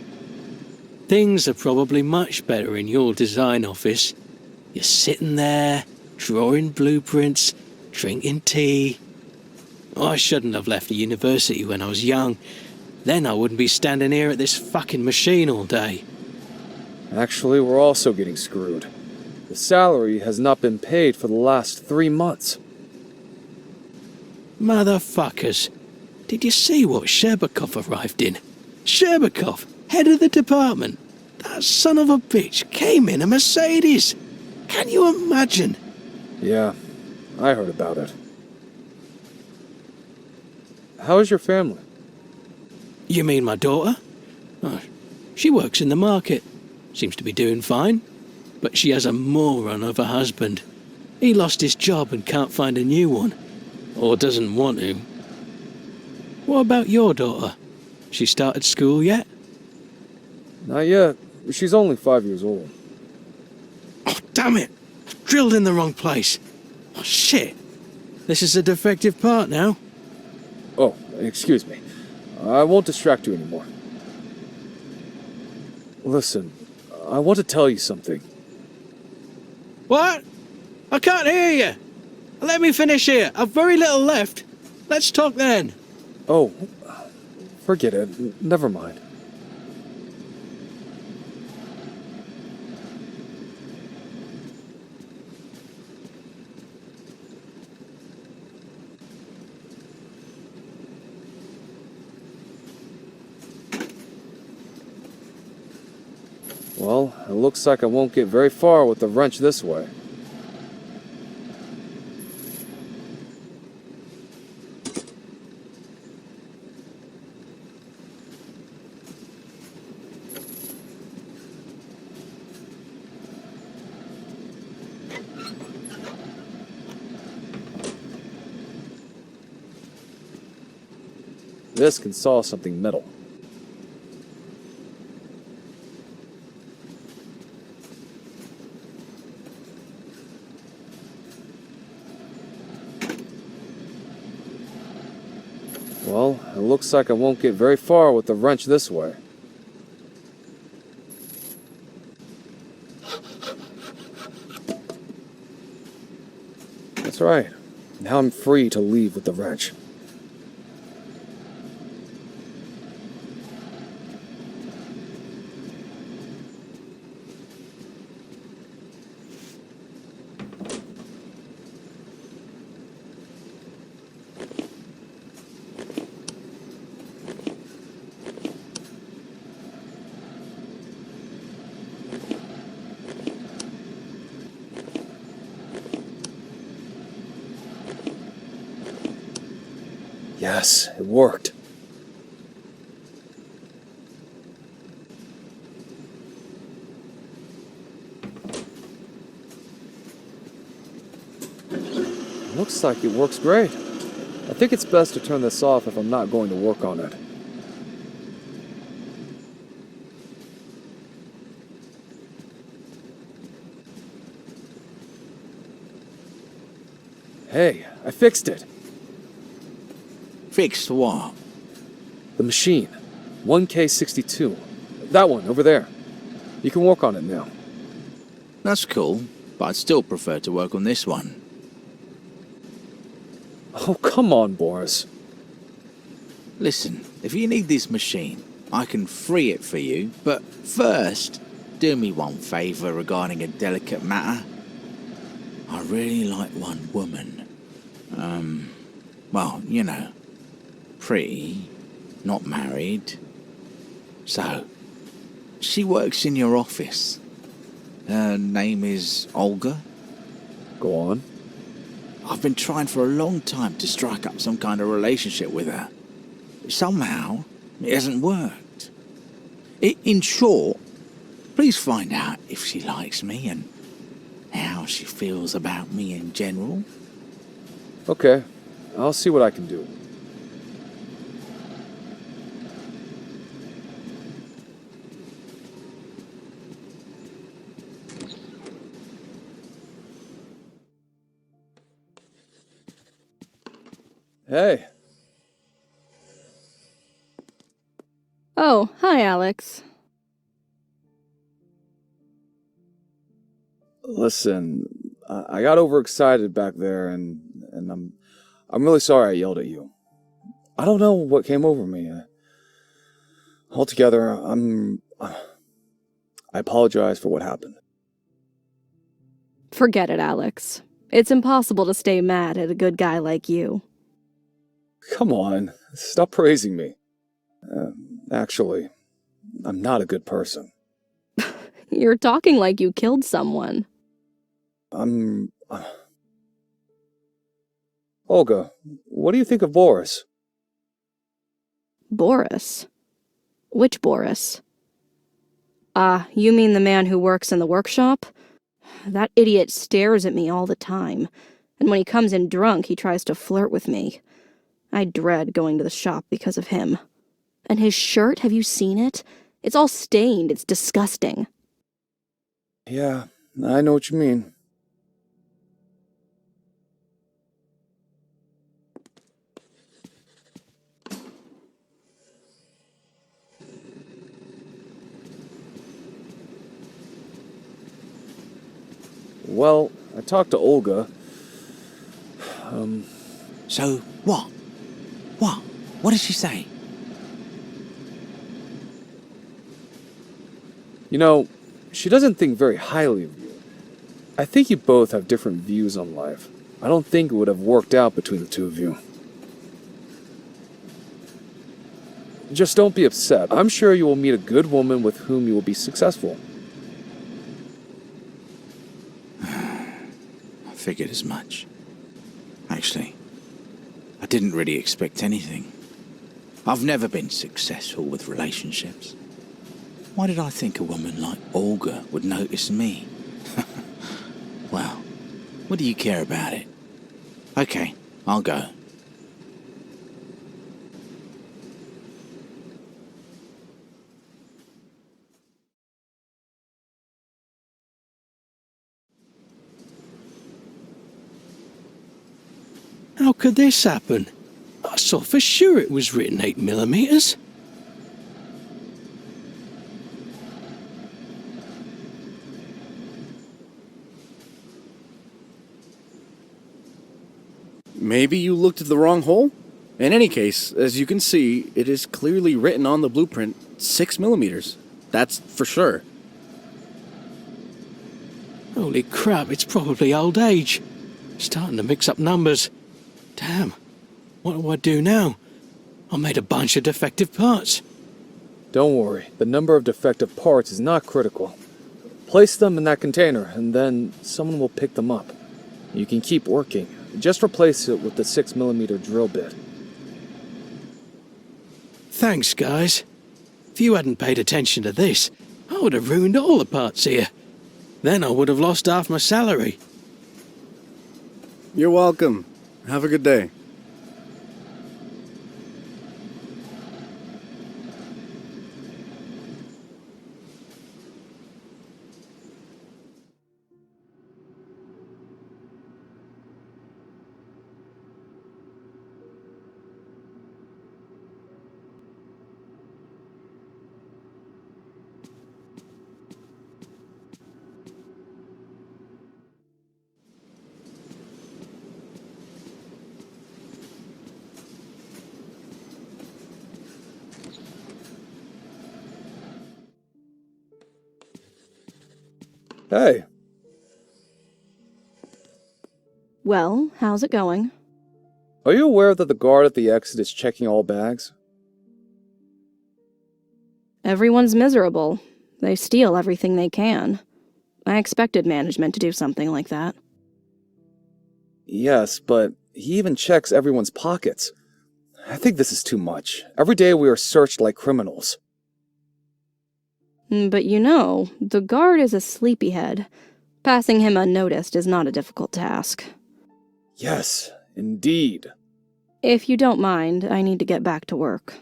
Things are probably much better in your design office. You're sitting there, drawing blueprints, drinking tea. I shouldn't have left the university when I was young. Then I wouldn't be standing here at this fucking machine all day. Actually, we're also getting screwed. The salary has not been paid for the last 3 months. Motherfuckers. Did you see what Sherbakov arrived in? Sherbakov, head of the department. That son of a bitch came in a Mercedes. Can you imagine? Yeah, I heard about it. How is your family? You mean my daughter? Oh, she works in the market. Seems to be doing fine. But she has a moron of a husband. He lost his job and can't find a new one. Or doesn't want to. What about your daughter? She started school yet? Not yet. She's only 5 years old. Oh, damn it! I've drilled in the wrong place. Oh, shit. This is a defective part now. Oh, excuse me. I won't distract you anymore. Listen, I want to tell you something. What? I can't hear you. Let me finish here. I've very little left. Let's talk then. Oh, forget it. Never mind. Well, it looks like I won't get very far with the wrench this way. This can saw something metal. Well, it looks like I won't get very far with the wrench this way. That's right. Now I'm free to leave with the wrench. Yes, it worked. Looks like it works great. I think it's best to turn this off if I'm not going to work on it. Hey, I fixed it. Fixed what? The machine. 1K62. That one, over there. You can work on it now. That's cool, but I'd still prefer to work on this one. Oh, come on, Boris. Listen, if you need this machine, I can free it for you, but first, do me one favour regarding a delicate matter. I really like one woman. Well, you know, pretty, not married. So, she works in your office. Her name is Olga. Go on. I've been trying for a long time to strike up some kind of relationship with her. Somehow, it hasn't worked. In short, please find out if she likes me and how she feels about me in general. Okay, I'll see what I can do. Hey, Oh, hi, Alex. listen, I got overexcited back there, and I'm really sorry I yelled at you. I don't know what came over me. Altogether, I apologize for what happened. Forget it, Alex. It's impossible to stay mad at a good guy like you. Come on, stop praising me. Actually, I'm not a good person. You're talking like you killed someone. I'm... Olga, what do you think of Boris? Boris? Which Boris? Ah, you mean the man who works in the workshop? That idiot stares at me all the time, and when he comes in drunk, he tries to flirt with me. I dread going to the shop because of him. And his shirt, have you seen it? It's all stained, it's disgusting. Yeah, I know what you mean. Well, I talked to Olga. So, what? What? What did she say? You know, she doesn't think very highly of you. I think you both have different views on life. I don't think it would have worked out between the two of you. Just don't be upset. I'm sure you will meet a good woman with whom you will be successful. I figured as much. Actually, I didn't really expect anything. I've never been successful with relationships. Why did I think a woman like Olga would notice me? Well, what do you care about it? Okay, I'll go. How could this happen? I saw for sure it was written 8mm. Maybe you looked at the wrong hole? In any case, as you can see, it is clearly written on the blueprint 6mm. That's for sure. Holy crap, it's probably old age. Starting to mix up numbers. Damn, what do I do now? I made a bunch of defective parts. Don't worry, the number of defective parts is not critical. Place them in that container, and then someone will pick them up. You can keep working. Just replace it with the 6mm drill bit. Thanks, guys. If you hadn't paid attention to this, I would have ruined all the parts here. Then I would have lost half my salary. You're welcome. Have a good day. Hey, Well, how's it going? are you aware that the guard at the exit is checking all bags? Everyone's miserable. They steal everything they can. I expected management to do something like that. Yes, but he even checks everyone's pockets. I think this is too much. Every day we are searched like criminals. But you know, the guard is a sleepyhead. Passing him unnoticed is not a difficult task. Yes, indeed. If you don't mind, I need to get back to work.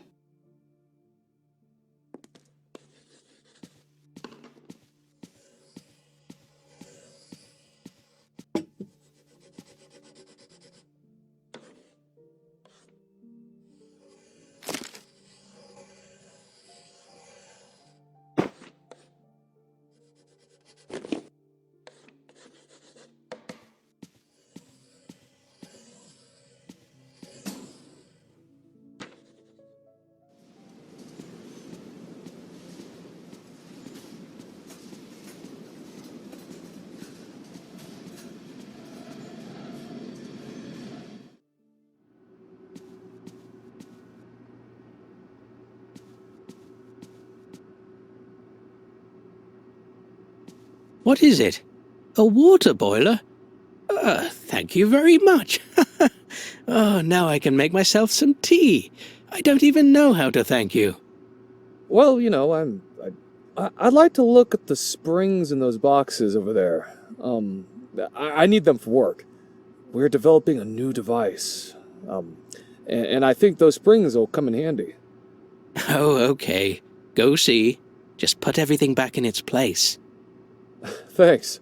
What is it? A water boiler? Thank you very much. Oh, now I can make myself some tea. I don't even know how to thank you. Well, I'd like to look at the springs in those boxes over there. I need them for work. We're developing a new device. And I think those springs will come in handy. Oh, okay. Go see. Just put everything back in its place. Thanks.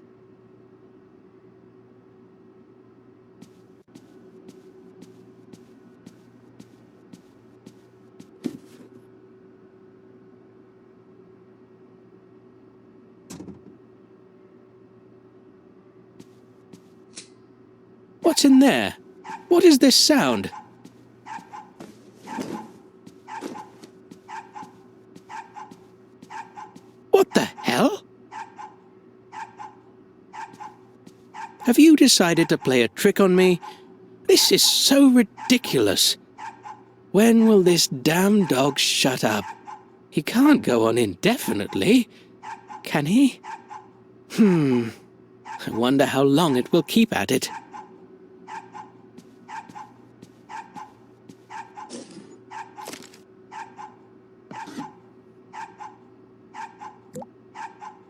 What's in there? What is this sound? What the hell? Have you decided to play a trick on me? This is so ridiculous. When will this damn dog shut up? He can't go on indefinitely, can he? I wonder how long it will keep at it.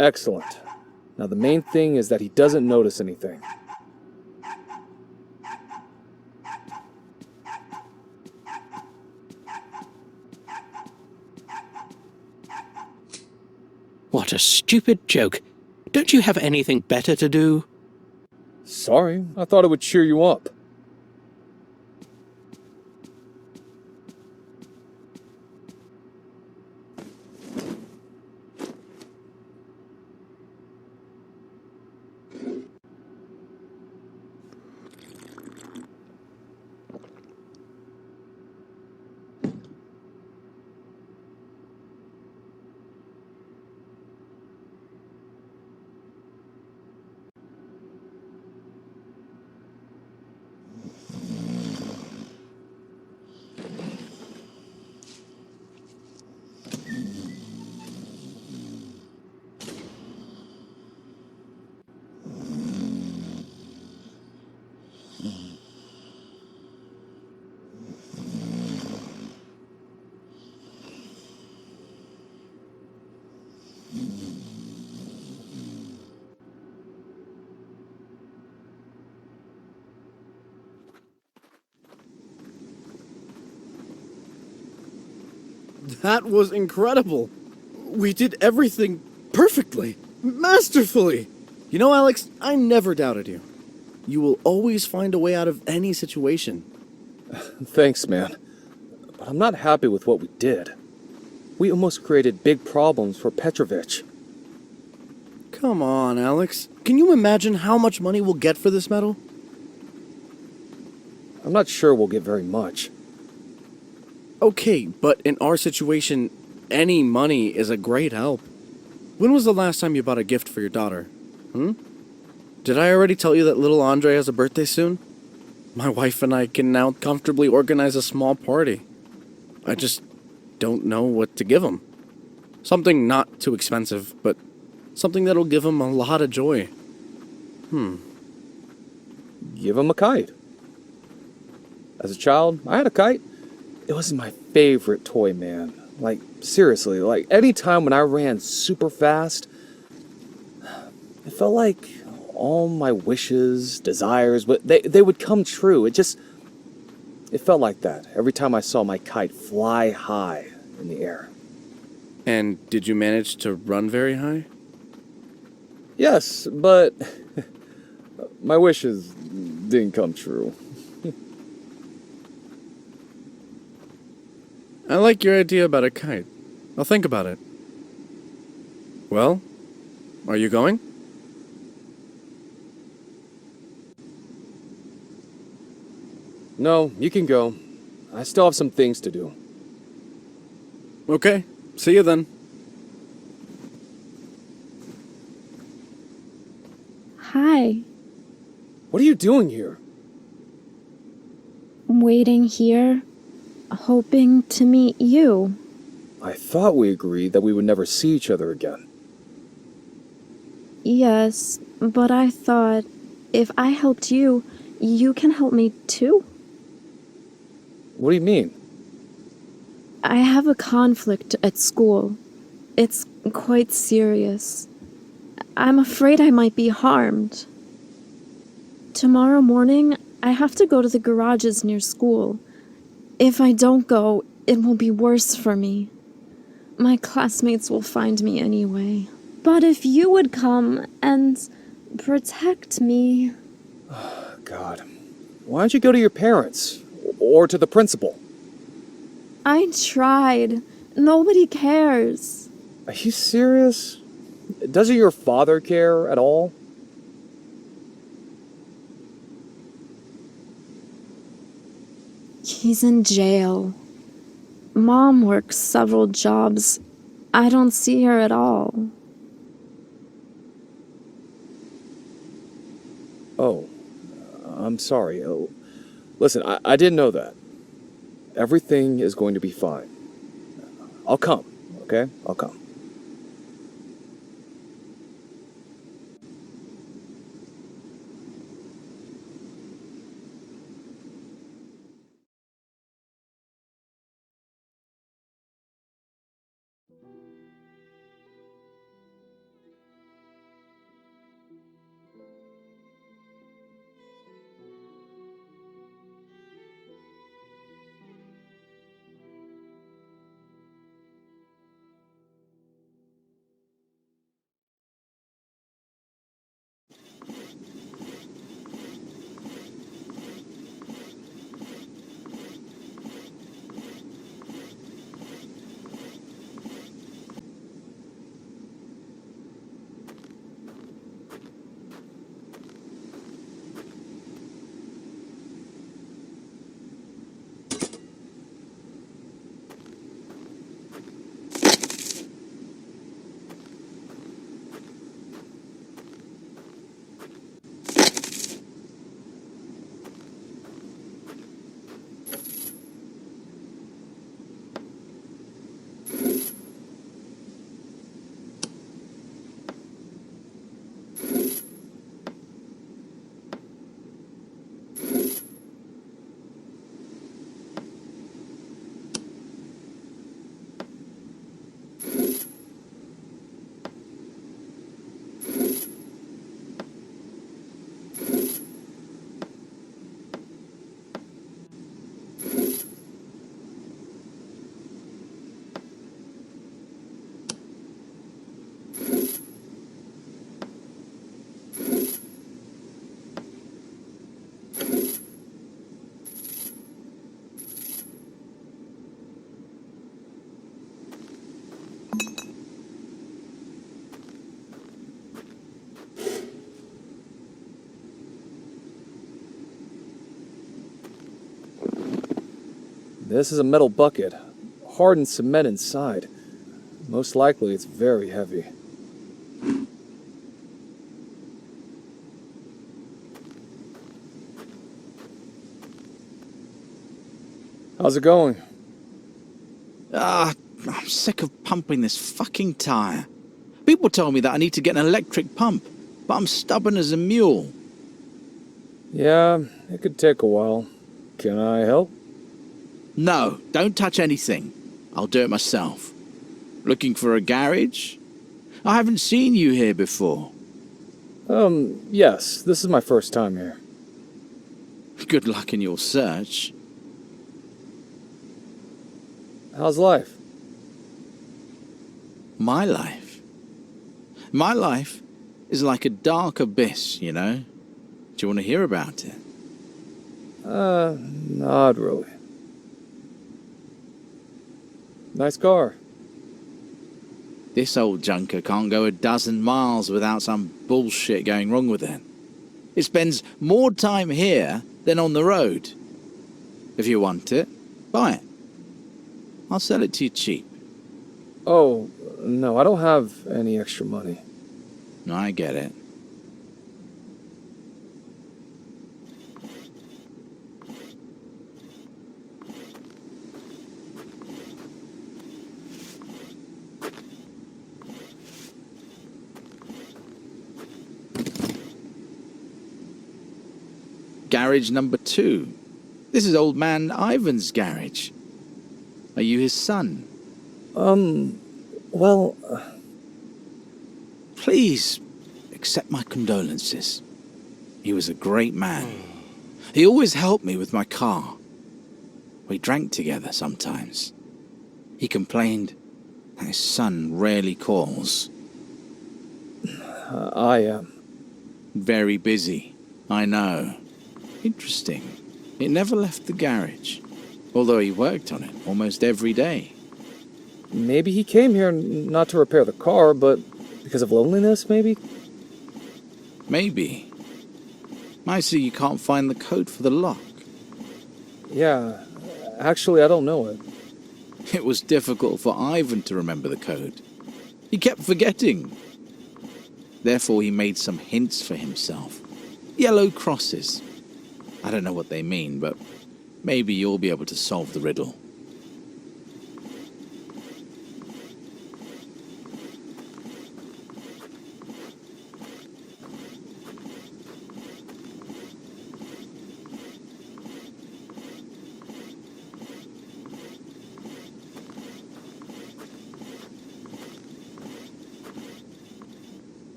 Excellent. Now the main thing is that he doesn't notice anything. What a stupid joke. Don't you have anything better to do? Sorry, I thought it would cheer you up. That was incredible. We did everything perfectly, masterfully. You know, Alex, I never doubted you. You will always find a way out of any situation. Thanks, man. But I'm not happy with what we did. We almost created big problems for Petrovich. Come on, Alex. Can you imagine how much money we'll get for this medal? I'm not sure we'll get very much. Okay, but in our situation, any money is a great help. When was the last time you bought a gift for your daughter? Did I already tell you that little Andre has a birthday soon? My wife and I can now comfortably organize a small party. I just don't know what to give him. Something not too expensive, but something that'll give him a lot of joy. Give him a kite. As a child, I had a kite. It was my favorite toy, man. Like, seriously, like, any time when I ran super fast, it felt like all my wishes, desires, but they would come true. It felt like that every time I saw my kite fly high in the air. And did you manage to run very high? Yes, but my wishes didn't come true. I like your idea about a kite. I'll think about it. Well, are you going? No, you can go. I still have some things to do. Okay, see you then. Hi. What are you doing here? Waiting here, hoping to meet you. I thought we agreed that we would never see each other again. Yes, but I thought if I helped you, you can help me too. What do you mean? I have a conflict at school. It's quite serious. I'm afraid I might be harmed. Tomorrow morning, I have to go to the garages near school. If I don't go, it will be worse for me. My classmates will find me anyway. But if you would come and protect me... God. Why don't you go to your parents? Or to the principal? I tried. Nobody cares. Are you serious? Doesn't your father care at all? He's in jail. Mom works several jobs. I don't see her at all. Oh, I'm sorry. Listen, I didn't know that. Everything is going to be fine. I'll come, okay? I'll come. This is a metal bucket, hardened cement inside. Most likely it's very heavy. How's it going? I'm sick of pumping this fucking tire. People tell me that I need to get an electric pump, but I'm stubborn as a mule. Yeah, it could take a while. Can I help? No, don't touch anything. I'll do it myself. Looking for a garage? I haven't seen you here before. Yes, this is my first time here. Good luck in your search. How's life? My life? My life is like a dark abyss, you know? Do you want to hear about it? Not really. Nice car. This old junker can't go a dozen miles without some bullshit going wrong with it. It spends more time here than on the road. If you want it, buy it. I'll sell it to you cheap. Oh, no, I don't have any extra money. I get it. Garage number 2. This is old man Ivan's garage. Are you his son? Well, Please accept my condolences. He was a great man. He always helped me with my car. We drank together sometimes. He complained that his son rarely calls. I am. Very busy, I know. Interesting. It never left the garage, although he worked on it almost every day. Maybe he came here not to repair the car, but because of loneliness, maybe? Maybe. I see you can't find the code for the lock. Yeah, actually, I don't know it. It was difficult for Ivan to remember the code. He kept forgetting. Therefore, he made some hints for himself. Yellow crosses. I don't know what they mean, but maybe you'll be able to solve the riddle.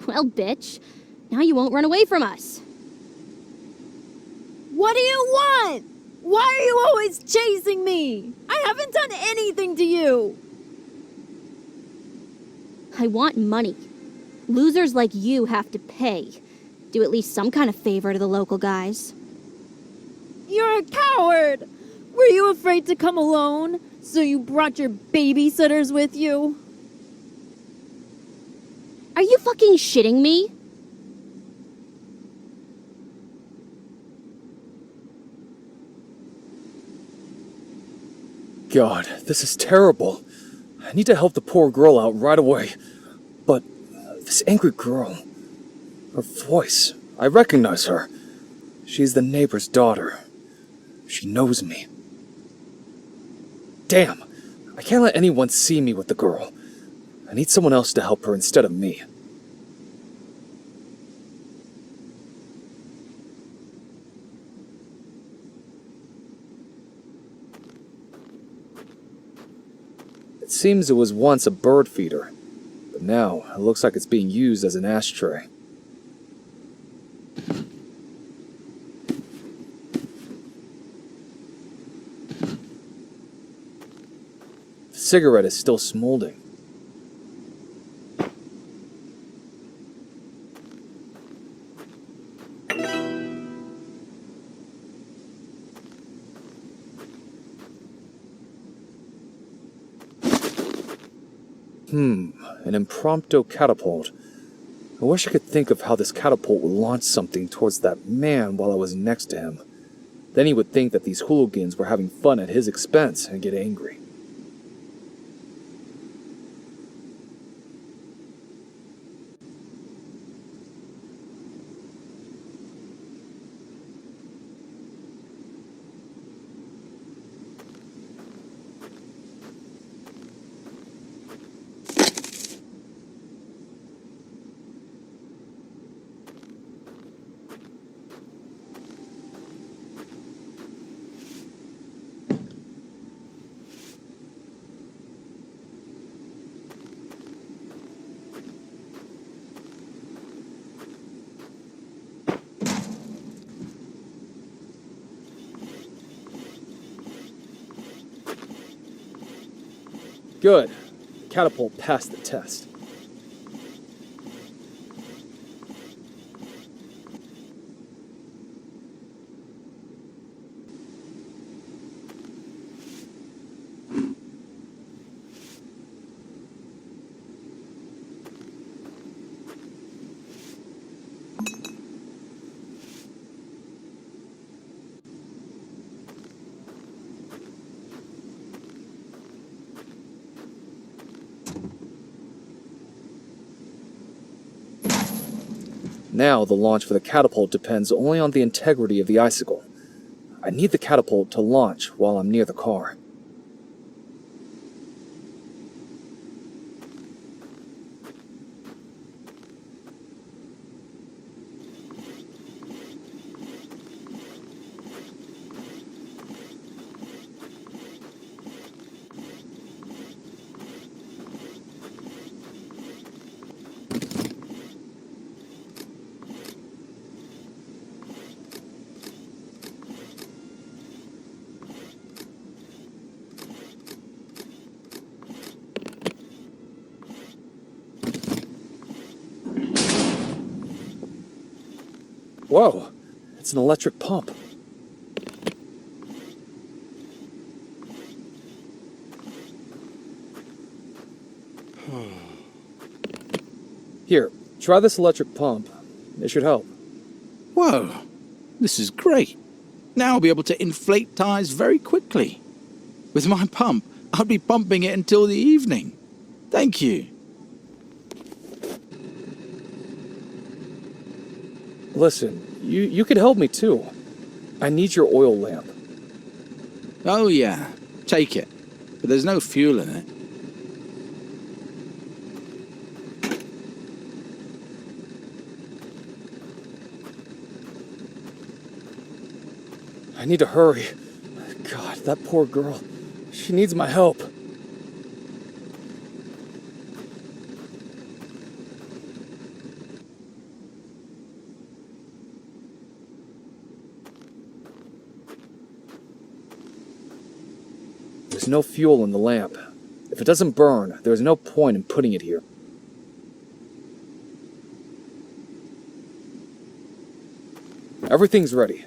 Well, bitch, now you won't run away from us. What do you want? Why are you always chasing me? I haven't done anything to you. I want money. Losers like you have to pay. Do at least some kind of favor to the local guys. You're a coward. Were you afraid to come alone? So you brought your babysitters with you? Are you fucking shitting me? God, this is terrible. I need to help the poor girl out right away. But this angry girl, her voice, I recognize her. She's the neighbor's daughter. She knows me. Damn, I can't let anyone see me with the girl. I need someone else to help her instead of me. It seems it was once a bird feeder, but now it looks like it's being used as an ashtray. The cigarette is still smoldering. An impromptu catapult. I wish I could think of how this catapult would launch something towards that man while I was next to him. Then he would think that these hooligans were having fun at his expense and get angry. Good. Catapult passed the test. Now the launch for the catapult depends only on the integrity of the icicle. I need the catapult to launch while I'm near the car. Whoa, it's an electric pump. Here, try this electric pump. It should help. Whoa, this is great. Now I'll be able to inflate tires very quickly. With my pump, I'll be pumping it until the evening. Thank you. Listen, you could help me too. I need your oil lamp. Oh yeah, take it. But there's no fuel in it. I need to hurry. God, that poor girl. She needs my help. There's no fuel in the lamp. If it doesn't burn, there's no point in putting it here. Everything's ready.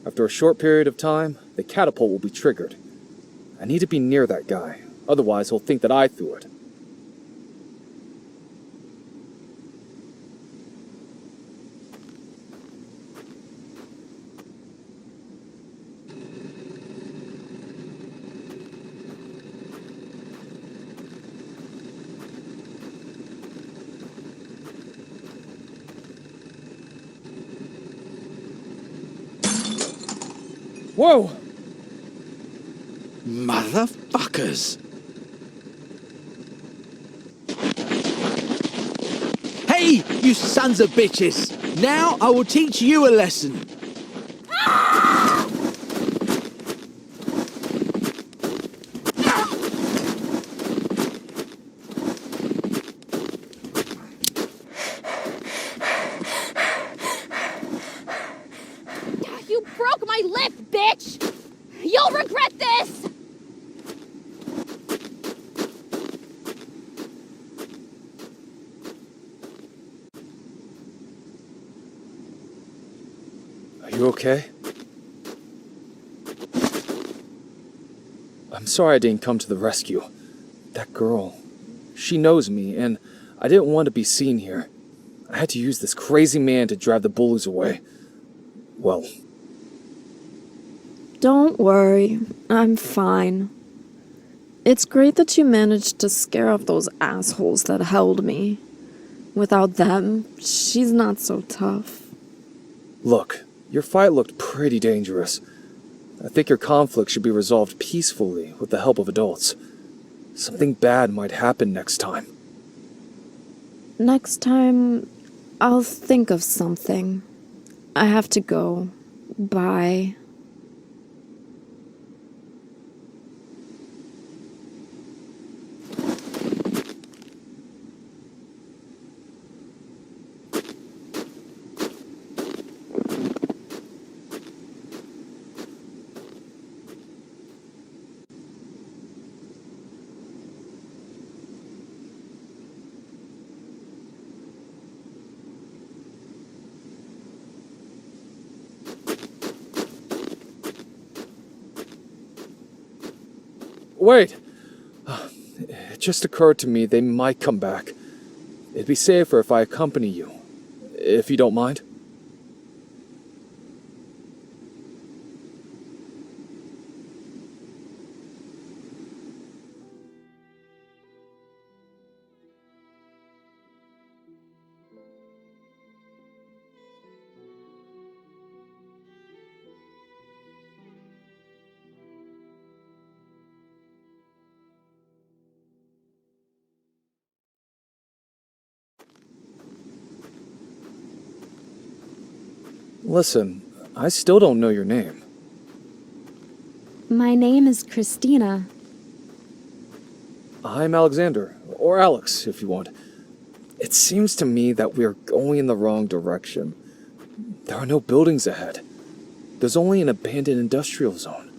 After a short period of time, the catapult will be triggered. I need to be near that guy, otherwise he'll think that I threw it. Whoa! Motherfuckers! Hey, you sons of bitches! Now I will teach you a lesson. You broke my lip, bitch! You'll regret this! Are you okay? I'm sorry I didn't come to the rescue. That girl, she knows me, and I didn't want to be seen here. I had to use this crazy man to drive the bullies away. Well, don't worry, I'm fine. It's great that you managed to scare off those assholes that held me. Without them, she's not so tough. look, your fight looked pretty dangerous. I think your conflict should be resolved peacefully with the help of adults. Something bad might happen next time. Next time, I'll think of something. I have to go. Bye. Wait! It just occurred to me they might come back. It'd be safer if I accompany you, if you don't mind. Listen, I still don't know your name. My name is Christina. I'm Alexander, or Alex, if you want. It seems to me that we are going in the wrong direction. There are no buildings ahead. There's only an abandoned industrial zone.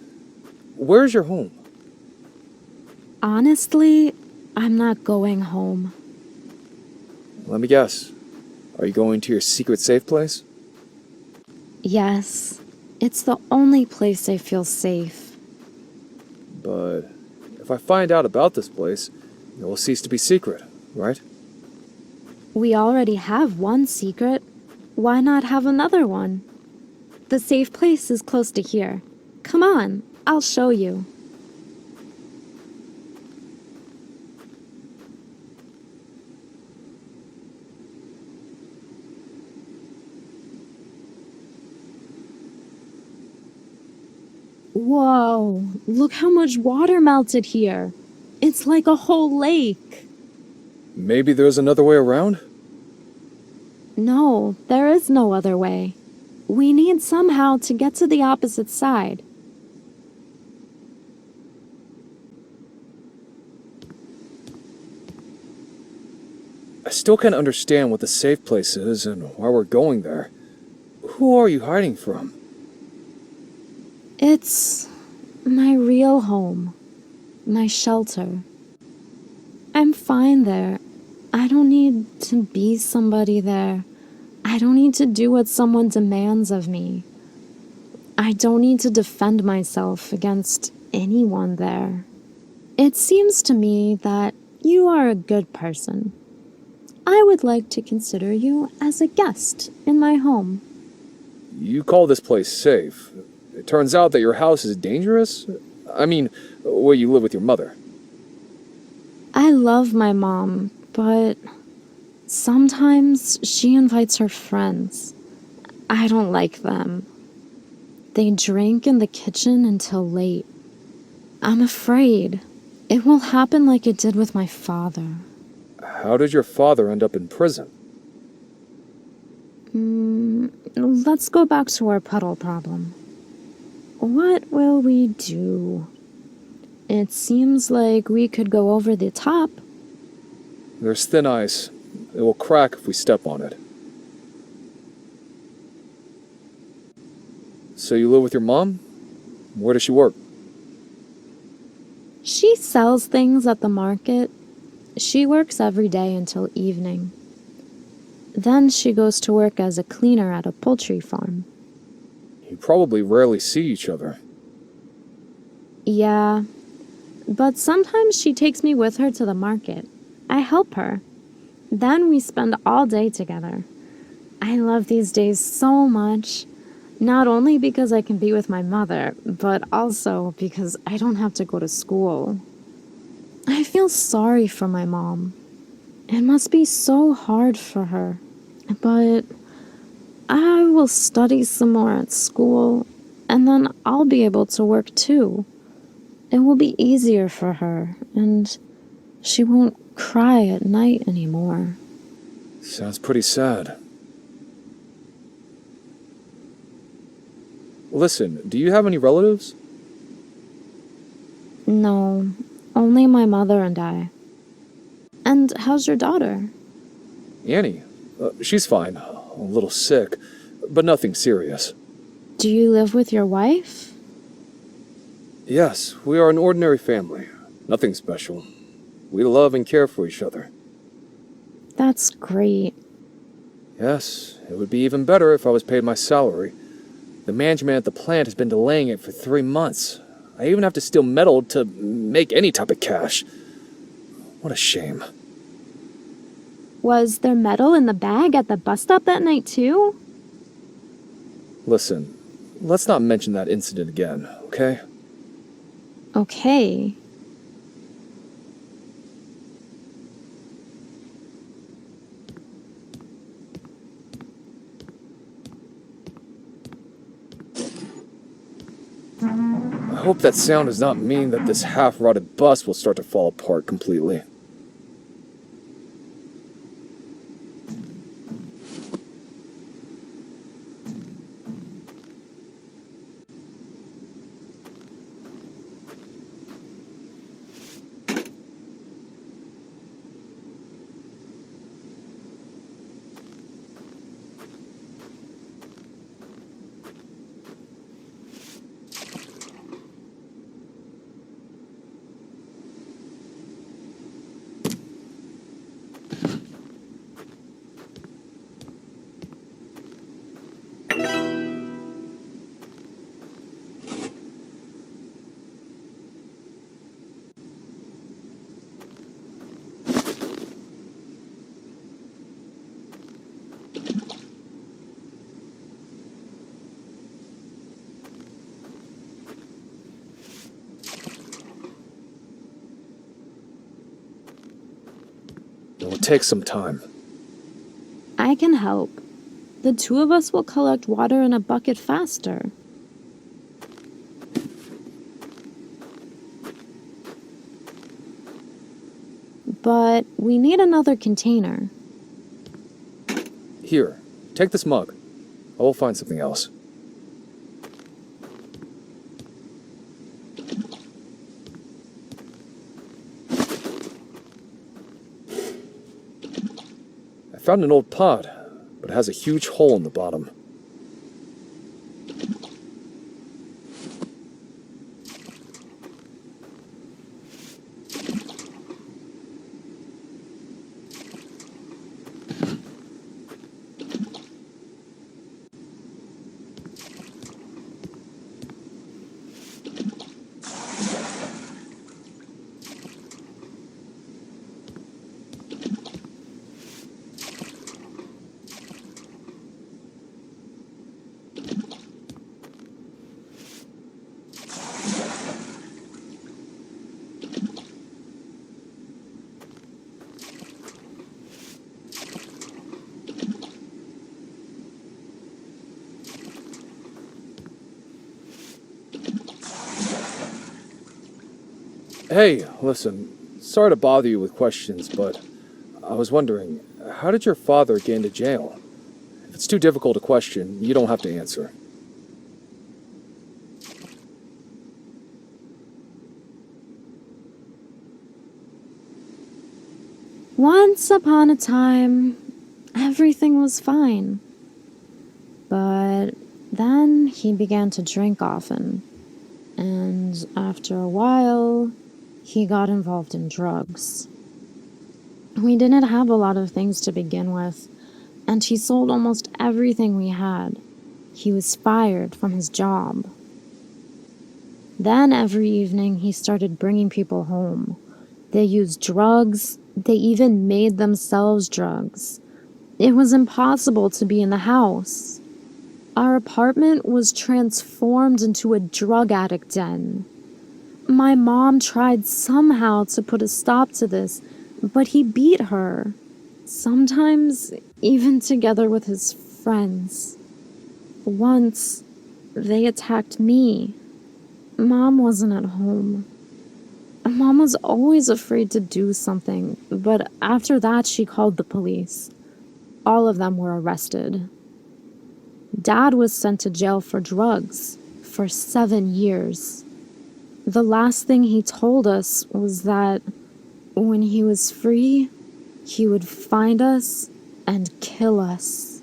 Where's your home? Honestly, I'm not going home. Let me guess. Are you going to your secret safe place? Yes, it's the only place I feel safe. But if I find out about this place, it will cease to be secret, right? We already have one secret. Why not have another one? The safe place is close to here. Come on, I'll show you. Whoa, look how much water melted here. It's like a whole lake. Maybe there's another way around? No, there is no other way. We need somehow to get to the opposite side. I still can't understand what the safe place is and why we're going there. Who are you hiding from? It's my real home. My shelter. I'm fine there. I don't need to be somebody there. I don't need to do what someone demands of me. I don't need to defend myself against anyone there. It seems to me that you are a good person. I would like to consider you as a guest in my home. You call this place safe. It turns out that your house is dangerous? I mean, where you live with your mother. I love my mom, but sometimes she invites her friends. I don't like them. They drink in the kitchen until late. I'm afraid it will happen like it did with my father. How did your father end up in prison? Let's go back to our puddle problem. What will we do? It seems like we could go over the top. There's thin ice. It will crack if we step on it. So you live with your mom? Where does she work? She sells things at the market. She works every day until evening. Then she goes to work as a cleaner at a poultry farm. You probably rarely see each other. Yeah, but sometimes she takes me with her to the market. I help her. Then we spend all day together. I love these days so much. Not only because I can be with my mother, but also because I don't have to go to school. I feel sorry for my mom. It must be so hard for her. But I will study some more at school, and then I'll be able to work too. It will be easier for her, and she won't cry at night anymore. Sounds pretty sad. Listen, do you have any relatives? No, only my mother and I. And how's your daughter? Annie. She's fine. A little sick, but nothing serious. Do you live with your wife? Yes, we are an ordinary family. Nothing special. We love and care for each other. That's great. Yes, it would be even better if I was paid my salary. The management at the plant has been delaying it for 3 months. I even have to steal metal to make any type of cash. What a shame. Was there metal in the bag at the bus stop that night, too? Listen, let's not mention that incident again, okay? Okay. I hope that sound does not mean that this half-rotted bus will start to fall apart completely. It will take some time. I can help. The two of us will collect water in a bucket faster. But we need another container. Here, take this mug. I will find something else. I found an old pot, but it has a huge hole in the bottom. Hey, listen, sorry to bother you with questions, but I was wondering, how did your father get into jail? If it's too difficult a question, you don't have to answer. Once upon a time, everything was fine. But then he began to drink often. And after a while, he got involved in drugs. We didn't have a lot of things to begin with, and he sold almost everything we had. He was fired from his job. Then every evening he started bringing people home. They used drugs. They even made themselves drugs. It was impossible to be in the house. Our apartment was transformed into a drug addict den. My mom tried somehow to put a stop to this, but he beat her. Sometimes even together with his friends. Once, they attacked me. Mom wasn't at home. Mom was always afraid to do something, but after that she called the police. All of them were arrested. Dad was sent to jail for drugs for 7 years. The last thing he told us was that when he was free, he would find us and kill us.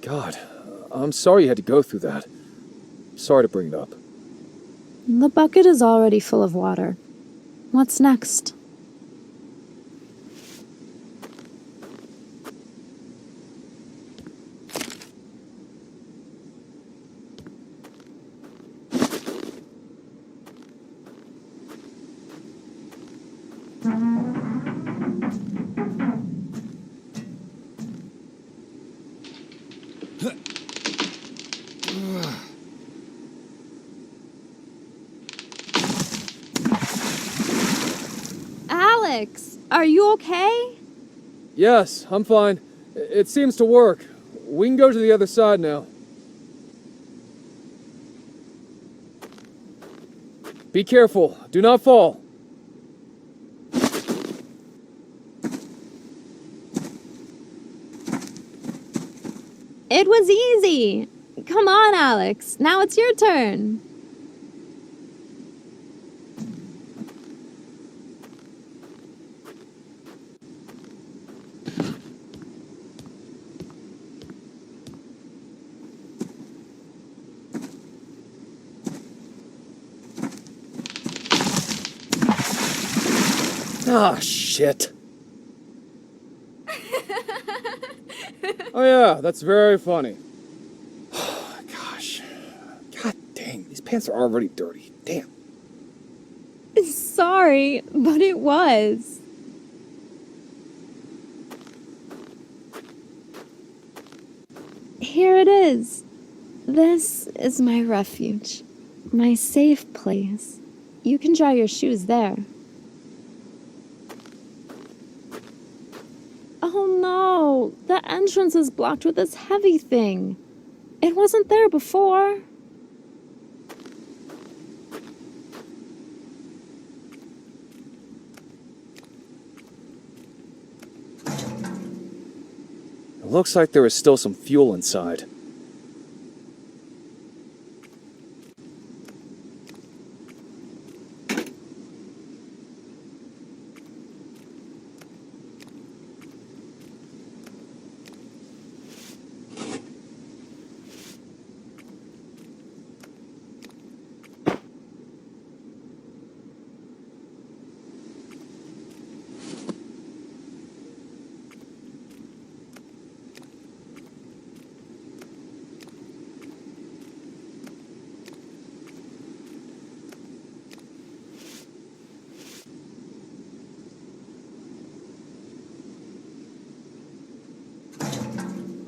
God, I'm sorry you had to go through that. Sorry to bring it up. The bucket is already full of water. What's next? okay? Yes, I'm fine. It seems to work. We can go to the other side now. Be careful. Do not fall. It was easy. Come on, Alex. Now it's your turn. Ah, shit. Oh yeah, that's very funny. Gosh. God dang, these pants are already dirty. Damn. Sorry, but it was. Here it is. This is my refuge. My safe place. You can dry your shoes there. Oh no! The entrance is blocked with this heavy thing. It wasn't there before. It looks like there is still some fuel inside.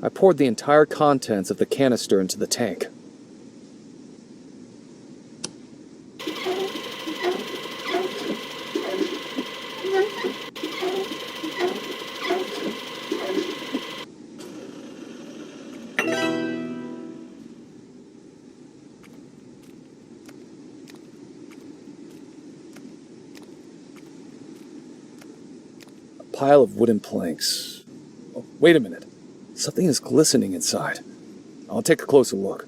I poured the entire contents of the canister into the tank. A pile of wooden planks. Oh, wait a minute. Something is glistening inside. I'll take a closer look.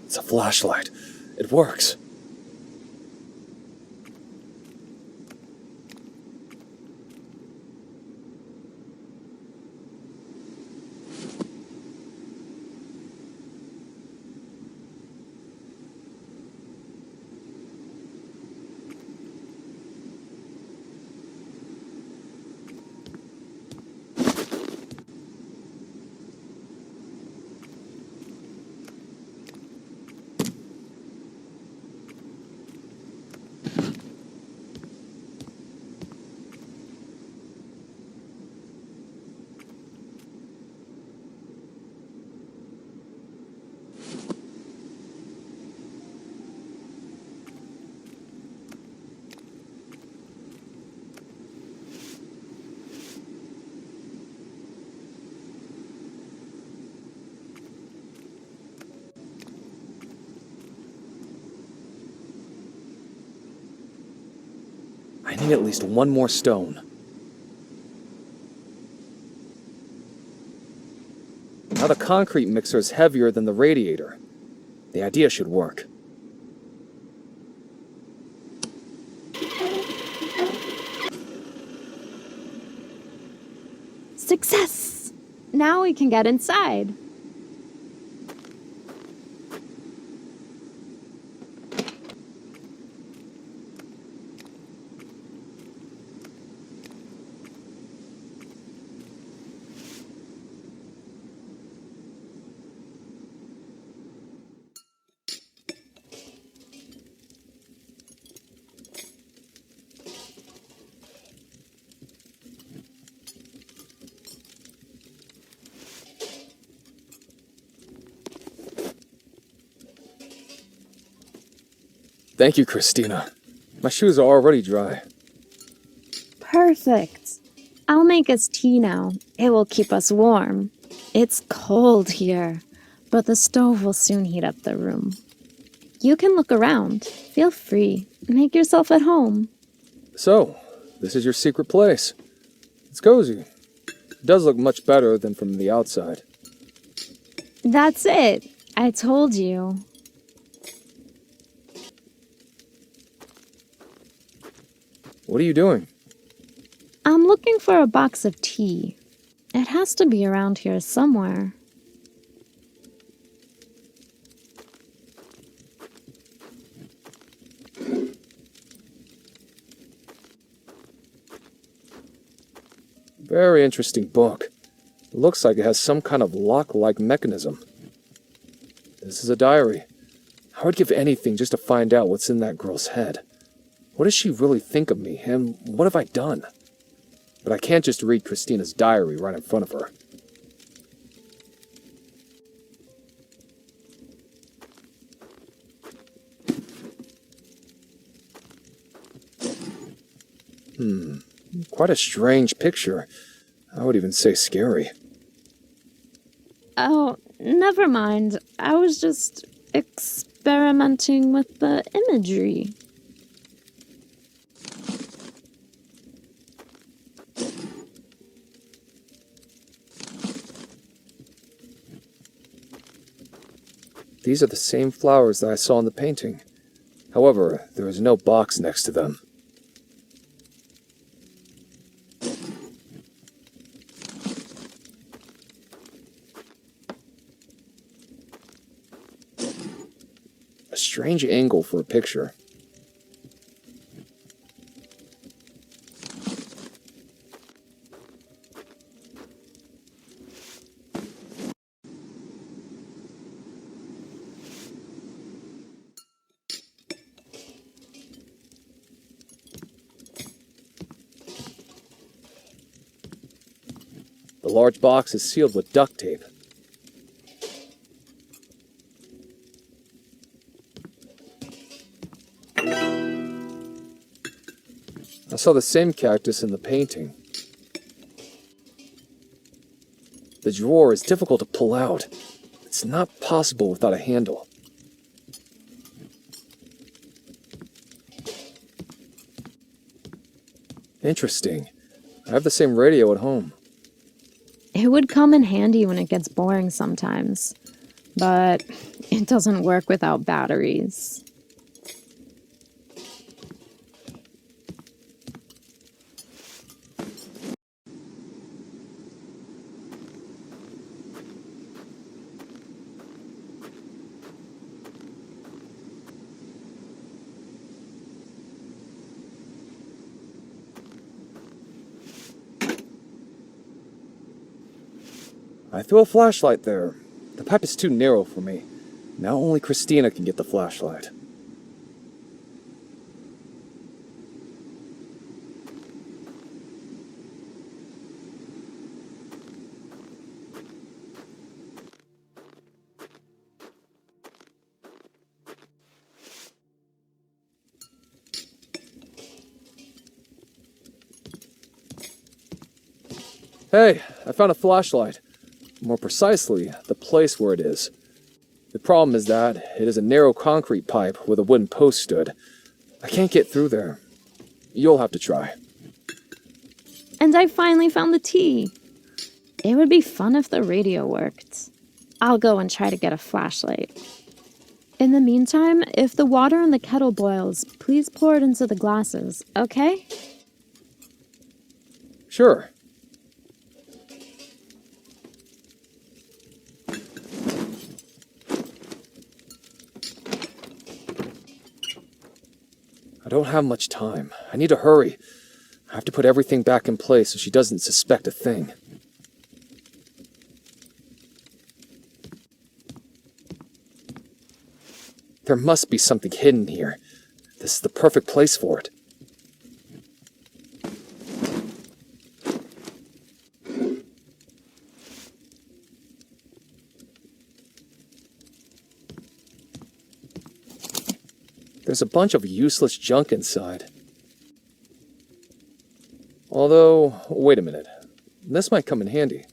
It's a flashlight. It works. I need at least one more stone. Now the concrete mixer is heavier than the radiator. The idea should work. Success! Now we can get inside. Thank you, Christina. My shoes are already dry. Perfect. I'll make us tea now. It will keep us warm. It's cold here, but the stove will soon heat up the room. You can look around. Feel free. Make yourself at home. So, this is your secret place. It's cozy. It does look much better than from the outside. That's it. I told you. What are you doing? I'm looking for a box of tea. It has to be around here somewhere. Very interesting book. It looks like it has some kind of lock-like mechanism. This is a diary. I would give anything just to find out what's in that girl's head. What does she really think of me, and what have I done? But I can't just read Christina's diary right in front of her. Quite a strange picture. I would even say scary. Oh, never mind. I was just experimenting with the imagery. These are the same flowers that I saw in the painting. However, there is no box next to them. A strange angle for a picture. The large box is sealed with duct tape. I saw the same cactus in the painting. The drawer is difficult to pull out. It's not possible without a handle. Interesting. I have the same radio at home. It would come in handy when it gets boring sometimes, but it doesn't work without batteries. I threw a flashlight there. The pipe is too narrow for me. Now only Christina can get the flashlight. Hey, I found a flashlight. More precisely, the place where it is. The problem is that it is a narrow concrete pipe where the wooden post stood. I can't get through there. You'll have to try. And I finally found the tea. It would be fun if the radio worked. I'll go and try to get a flashlight. In the meantime, if the water in the kettle boils, please pour it into the glasses, okay? Sure. I don't have much time. I need to hurry. I have to put everything back in place so she doesn't suspect a thing. There must be something hidden here. This is the perfect place for it. There's a bunch of useless junk inside. Although, wait a minute. This might come in handy.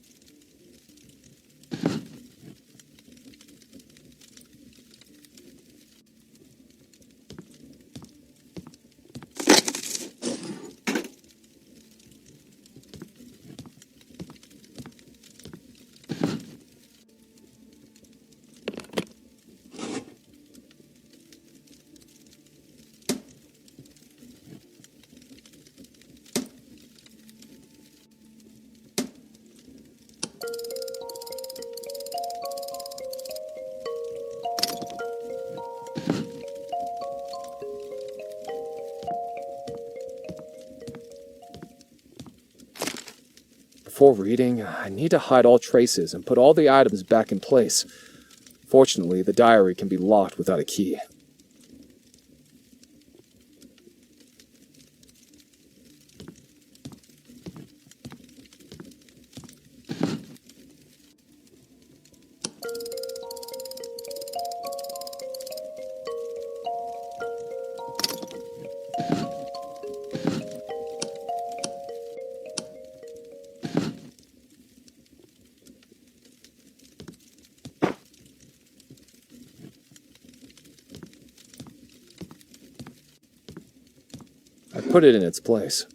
Before reading, I need to hide all traces and put all the items back in place. Fortunately, the diary can be locked without a key. I put it in its place.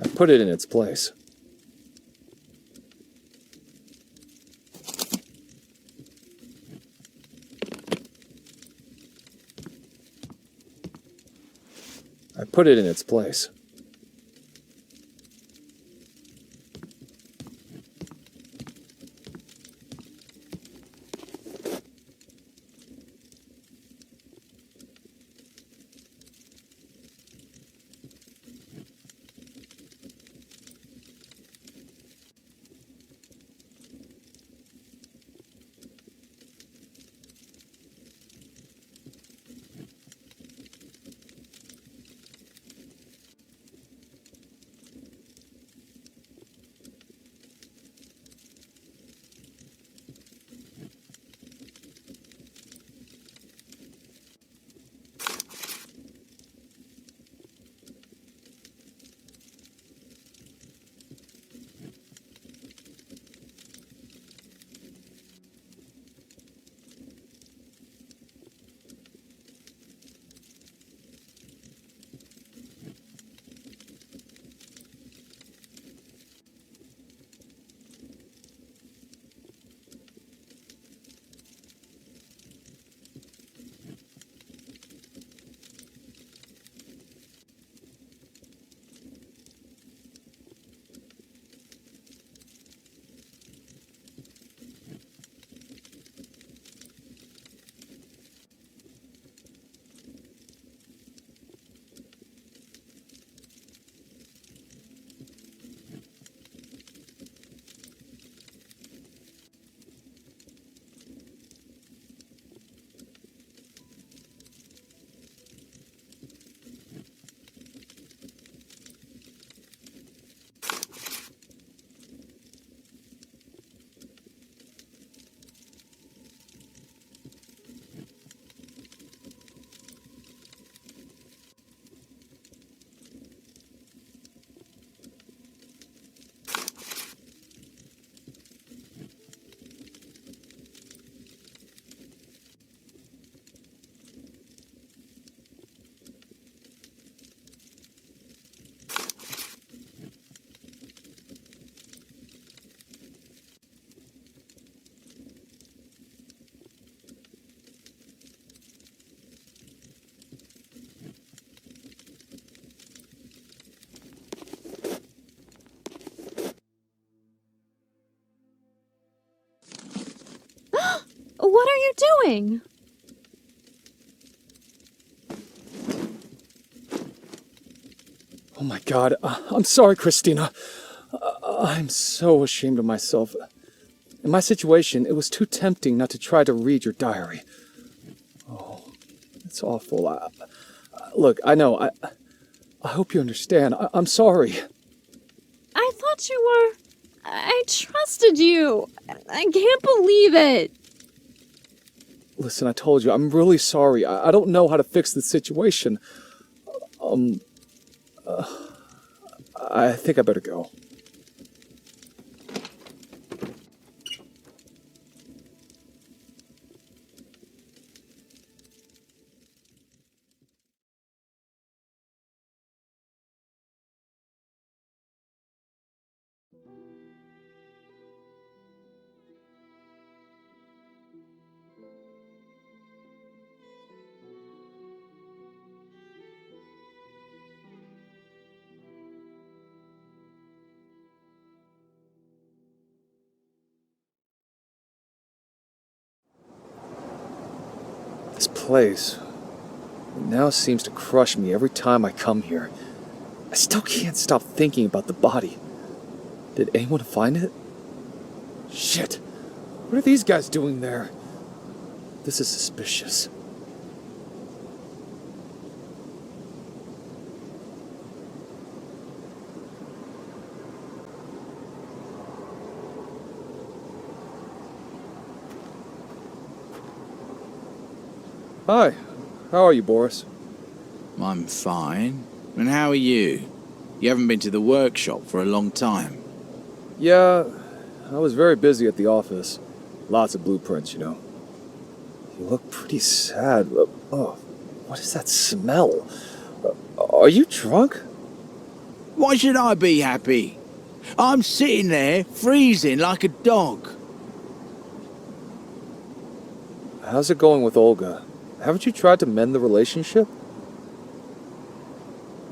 I put it in its place. I put it in its place. What are you doing? Oh my God, I'm sorry, Christina. I'm so ashamed of myself. In my situation, it was too tempting not to try to read your diary. Oh, it's awful. Look, I know, I hope you understand. I'm sorry. I thought you were... I trusted you. I can't believe it. Listen, I told you, I'm really sorry. I don't know how to fix the situation. I think I better go. This place now seems to crush me every time I come here. I still can't stop thinking about the body. Did anyone find it? Shit! What are these guys doing there? This is suspicious. Hi, how are you, Boris? I'm fine. And how are you? You haven't been to the workshop for a long time. Yeah, I was very busy at the office. Lots of blueprints, you know. You look pretty sad. Oh, what is that smell? Are you drunk? Why should I be happy? I'm sitting there, freezing like a dog. How's it going with Olga? Haven't you tried to mend the relationship?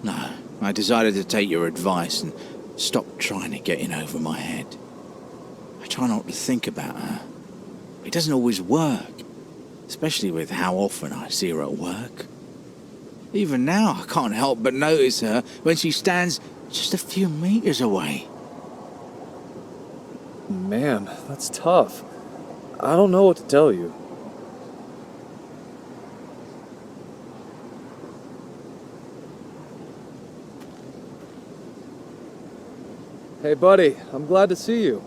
No, I decided to take your advice and stop trying to get in over my head. I try not to think about her. It doesn't always work, especially with how often I see her at work. Even now, I can't help but notice her when she stands just a few meters away. Man, that's tough. I don't know what to tell you. Hey, buddy, I'm glad to see you.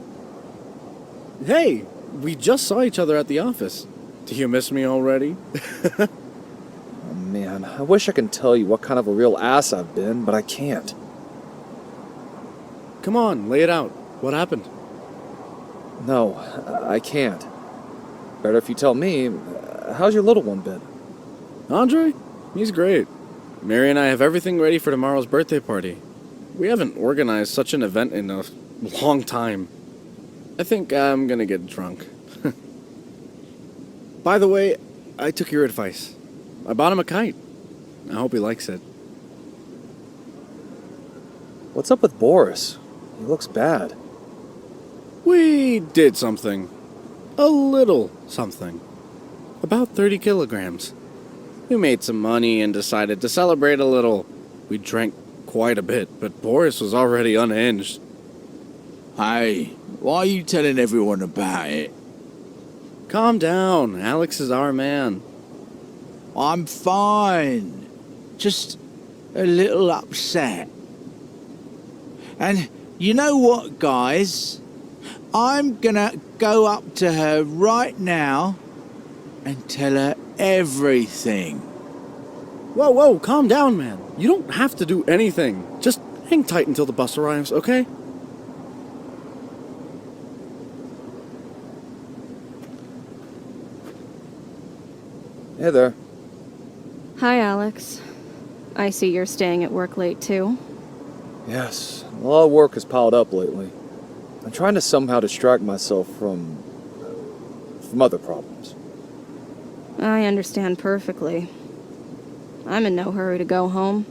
Hey, we just saw each other at the office. Do you miss me already? Oh, man, I wish I could tell you what kind of a real ass I've been, but I can't. Come on, lay it out. What happened? No, I can't. Better if you tell me. How's your little one been? Andre? He's great. Mary and I have everything ready for tomorrow's birthday party. We haven't organized such an event in a long time. I think I'm gonna get drunk. By the way, I took your advice. I bought him a kite. I hope he likes it. What's up with Boris? He looks bad. We did something. A little something. About 30 kilograms. We made some money and decided to celebrate a little. We drank quite a bit, but Boris was already unhinged. Hey, why are you telling everyone about it? Calm down. Alex is our man. I'm fine. Just a little upset. And you know what, guys? I'm gonna go up to her right now and tell her everything. Whoa, calm down, man. You don't have to do anything. Just hang tight until the bus arrives, okay? Hey there. Hi, Alex. I see you're staying at work late, too. Yes, a lot of work has piled up lately. I'm trying to somehow distract myself from other problems. I understand perfectly. I'm in no hurry to go home.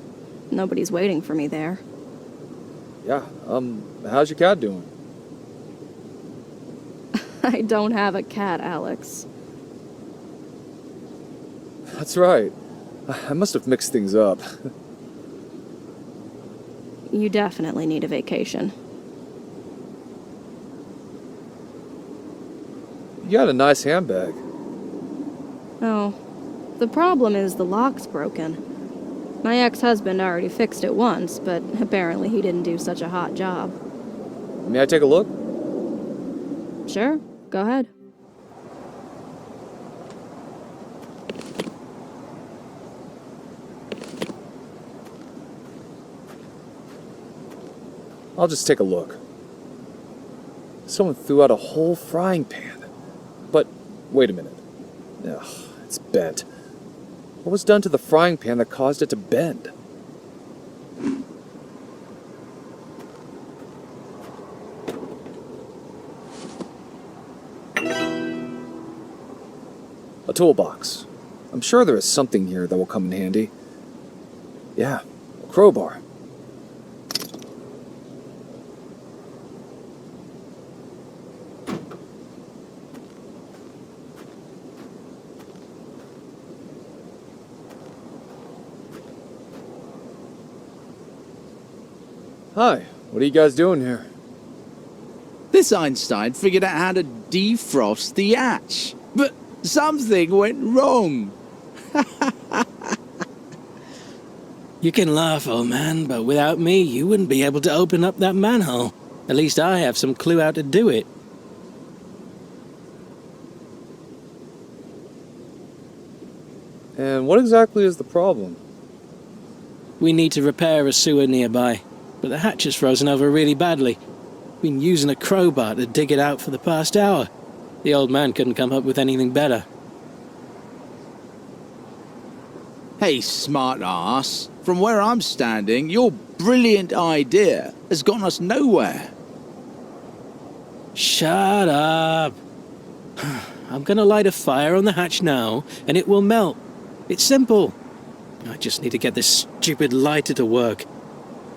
Nobody's waiting for me there. Yeah, how's your cat doing? I don't have a cat, Alex. That's right. I must have mixed things up. You definitely need a vacation. You got a nice handbag. Oh, the problem is the lock's broken. My ex-husband already fixed it once, but apparently he didn't do such a hot job. May I take a look? Sure, go ahead. I'll just take a look. Someone threw out a whole frying pan. But, wait a minute. Ugh, it's bent. What was done to the frying pan that caused it to bend? A toolbox. I'm sure there is something here that will come in handy. Yeah, a crowbar. Hi, what are you guys doing here? This Einstein figured out how to defrost the hatch, but something went wrong. You can laugh, old man, but without me, you wouldn't be able to open up that manhole. At least I have some clue how to do it. And what exactly is the problem? We need to repair a sewer nearby, but the hatch is frozen over really badly. Been using a crowbar to dig it out for the past hour. The old man couldn't come up with anything better. Hey, smart ass. From where I'm standing, your brilliant idea has gotten us nowhere. Shut up. I'm gonna light a fire on the hatch now, and it will melt. It's simple. I just need to get this stupid lighter to work.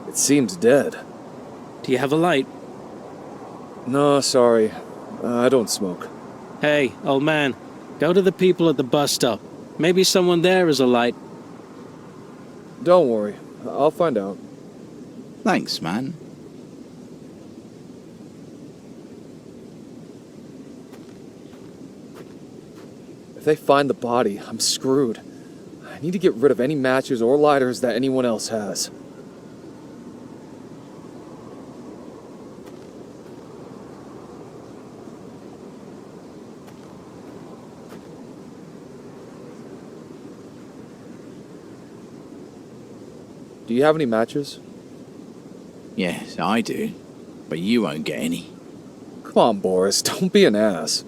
It seems dead. Do you have a light? No, sorry. I don't smoke. Hey, old man, go to the people at the bus stop. Maybe someone there has a light. Don't worry. I'll find out. Thanks, man. If they find the body, I'm screwed. I need to get rid of any matches or lighters that anyone else has. Do you have any matches? Yes, I do. But you won't get any. Come on, Boris, don't be an ass.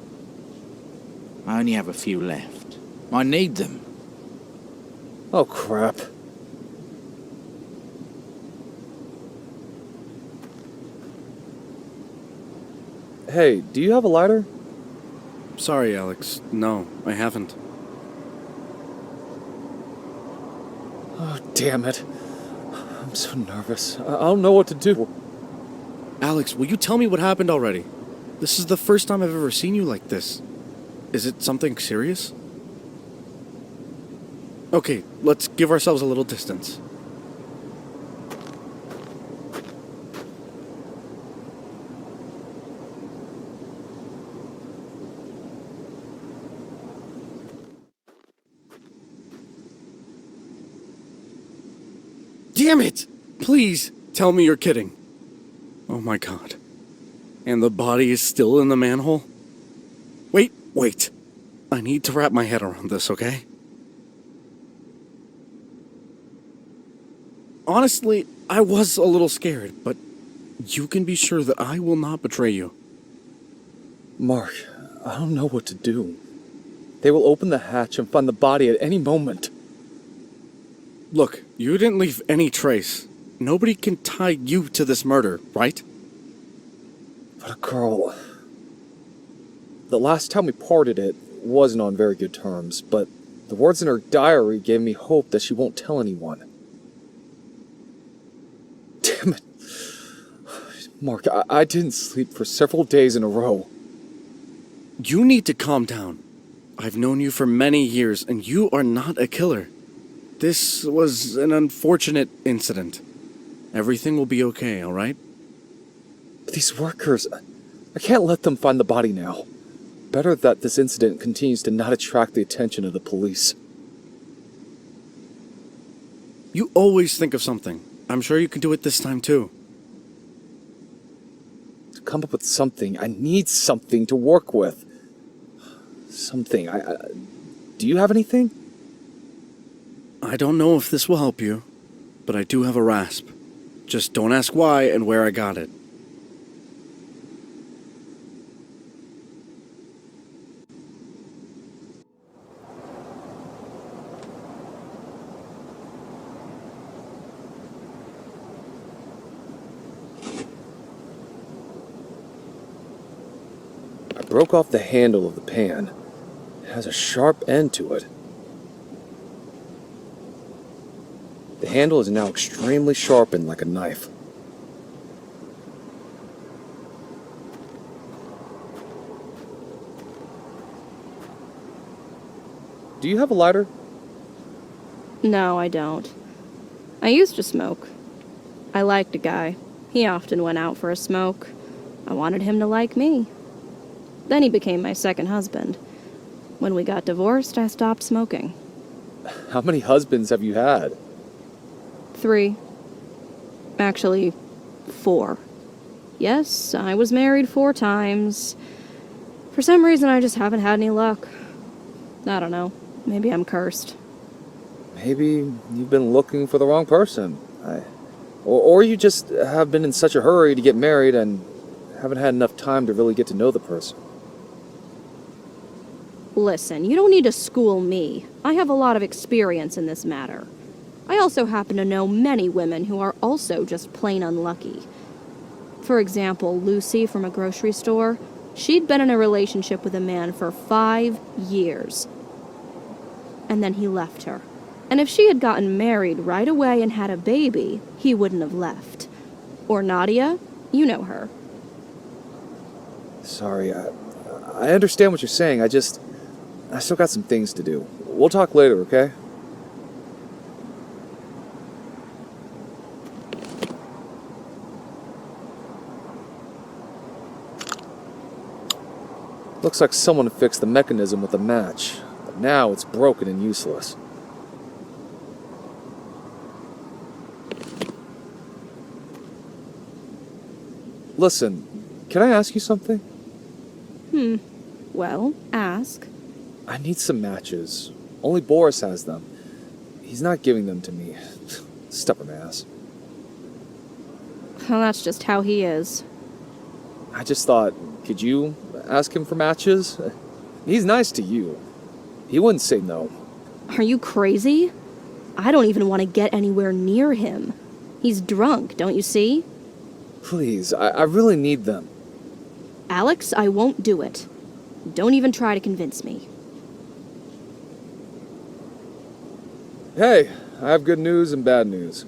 I only have a few left. I need them. Oh, crap. Hey, do you have a lighter? Sorry, Alex. No, I haven't. Oh, damn it. I'm so nervous. I don't know what to do. Alex, will you tell me what happened already? This is the first time I've ever seen you like this. Is it something serious? Okay, let's give ourselves a little distance. Damn it! Please tell me you're kidding. Oh my god. And the body is still in the manhole? Wait. I need to wrap my head around this, okay? Honestly, I was a little scared, but you can be sure that I will not betray you. Mark, I don't know what to do. They will open the hatch and find the body at any moment. Look, you didn't leave any trace. Nobody can tie you to this murder, right? But a girl... The last time we parted it wasn't on very good terms, but the words in her diary gave me hope that she won't tell anyone. Damn it. Mark, I didn't sleep for several days in a row. You need to calm down. I've known you for many years, and you are not a killer. This was an unfortunate incident. Everything will be okay, alright? But these workers... I can't let them find the body now. Better that this incident continues to not attract the attention of the police. You always think of something. I'm sure you can do it this time too. come up with something. I need something to work with. Something. Do you have anything? I don't know if this will help you, but I do have a rasp. Just don't ask why and where I got it. I broke off the handle of the pan. It has a sharp end to it. The handle is now extremely sharpened like a knife. Do you have a lighter? No, I don't. I used to smoke. I liked a guy. He often went out for a smoke. I wanted him to like me. Then he became my second husband. When we got divorced, I stopped smoking. How many husbands have you had? 3. Actually, 4. Yes, I was married 4 times. For some reason, I just haven't had any luck. I don't know. Maybe I'm cursed. Maybe you've been looking for the wrong person. Or you just have been in such a hurry to get married and haven't had enough time to really get to know the person. Listen, you don't need to school me. I have a lot of experience in this matter. I also happen to know many women who are also just plain unlucky. For example, Lucy from a grocery store. She'd been in a relationship with a man for 5 years. And then he left her. And if she had gotten married right away and had a baby, he wouldn't have left. Or Nadia, you know her. Sorry, I understand what you're saying. I still got some things to do. We'll talk later, okay? Looks like someone fixed the mechanism with a match, but now it's broken and useless. Listen, can I ask you something? Well, ask. I need some matches. Only Boris has them. He's not giving them to me. Stubborn ass. Well, that's just how he is. I just thought, could you ask him for matches? He's nice to you. He wouldn't say no. Are you crazy? I don't even want to get anywhere near him. He's drunk, don't you see? Please, I really need them. Alex, I won't do it. Don't even try to convince me. Hey, I have good news and bad news.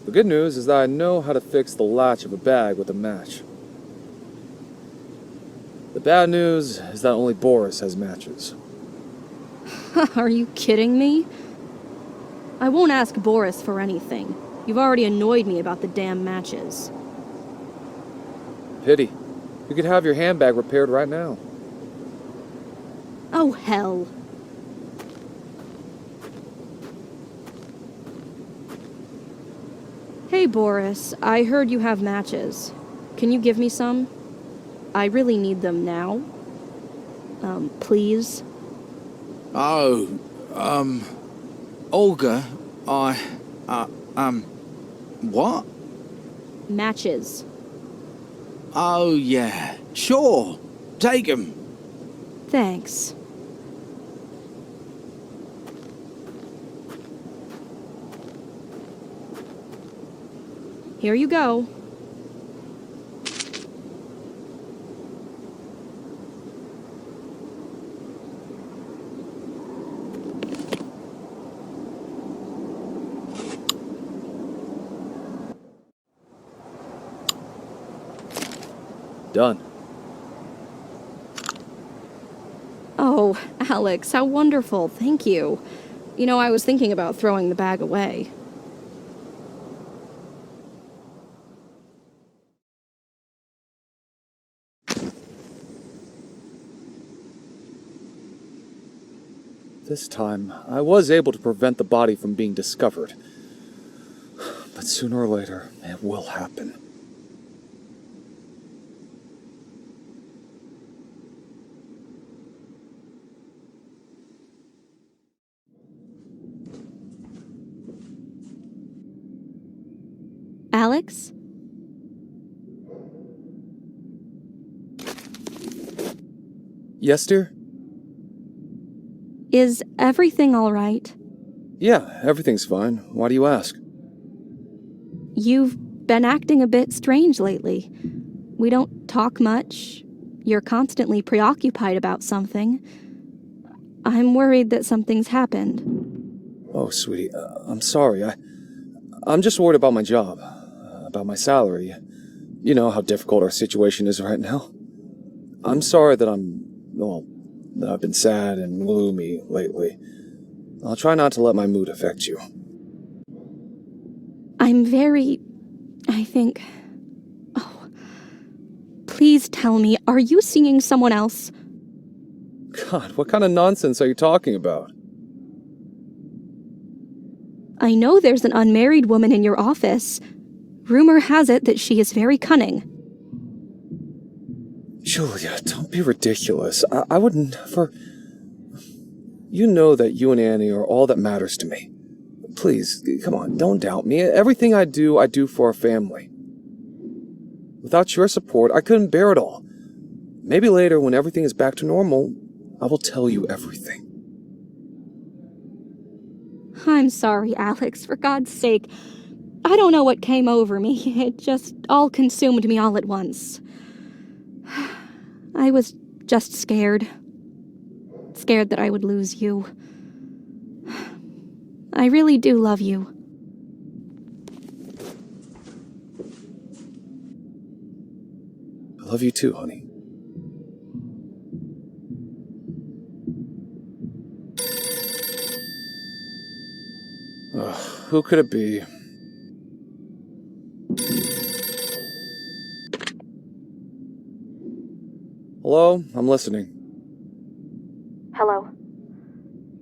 The good news is that I know how to fix the latch of a bag with a match. The bad news is that only Boris has matches. Are you kidding me? I won't ask Boris for anything. You've already annoyed me about the damn matches. Pity. You could have your handbag repaired right now. Oh, hell. Hey, Boris, I heard you have matches. Can you give me some? I really need them now. Please? Oh, Olga, what? Matches. Oh, yeah, sure. Take 'em. Thanks. Here you go. Done. Oh, Alex, how wonderful. Thank you. You know, I was thinking about throwing the bag away. This time, I was able to prevent the body from being discovered. But sooner or later, it will happen. Alex? Yes, dear? Is everything all right? Yeah, everything's fine. Why do you ask? You've been acting a bit strange lately. We don't talk much. You're constantly preoccupied about something. I'm worried that something's happened. Oh, sweetie, I'm sorry. I'm just worried about my job, about my salary. You know how difficult our situation is right now. I'm sorry that that I've been sad and gloomy lately. I'll try not to let my mood affect you. I think... Oh. Please tell me, are you seeing someone else? God, what kind of nonsense are you talking about? I know there's an unmarried woman in your office. Rumor has it that she is very cunning. Julia, don't be ridiculous. I would never... You know that you and Annie are all that matters to me. Please, come on, don't doubt me. Everything I do for our family. Without your support, I couldn't bear it all. Maybe later, when everything is back to normal, I will tell you everything. I'm sorry, Alex, for God's sake. I don't know what came over me. It just all consumed me all at once. I was just scared. Scared that I would lose you. I really do love you. I love you too, honey. Who could it be? Hello? I'm listening. Hello.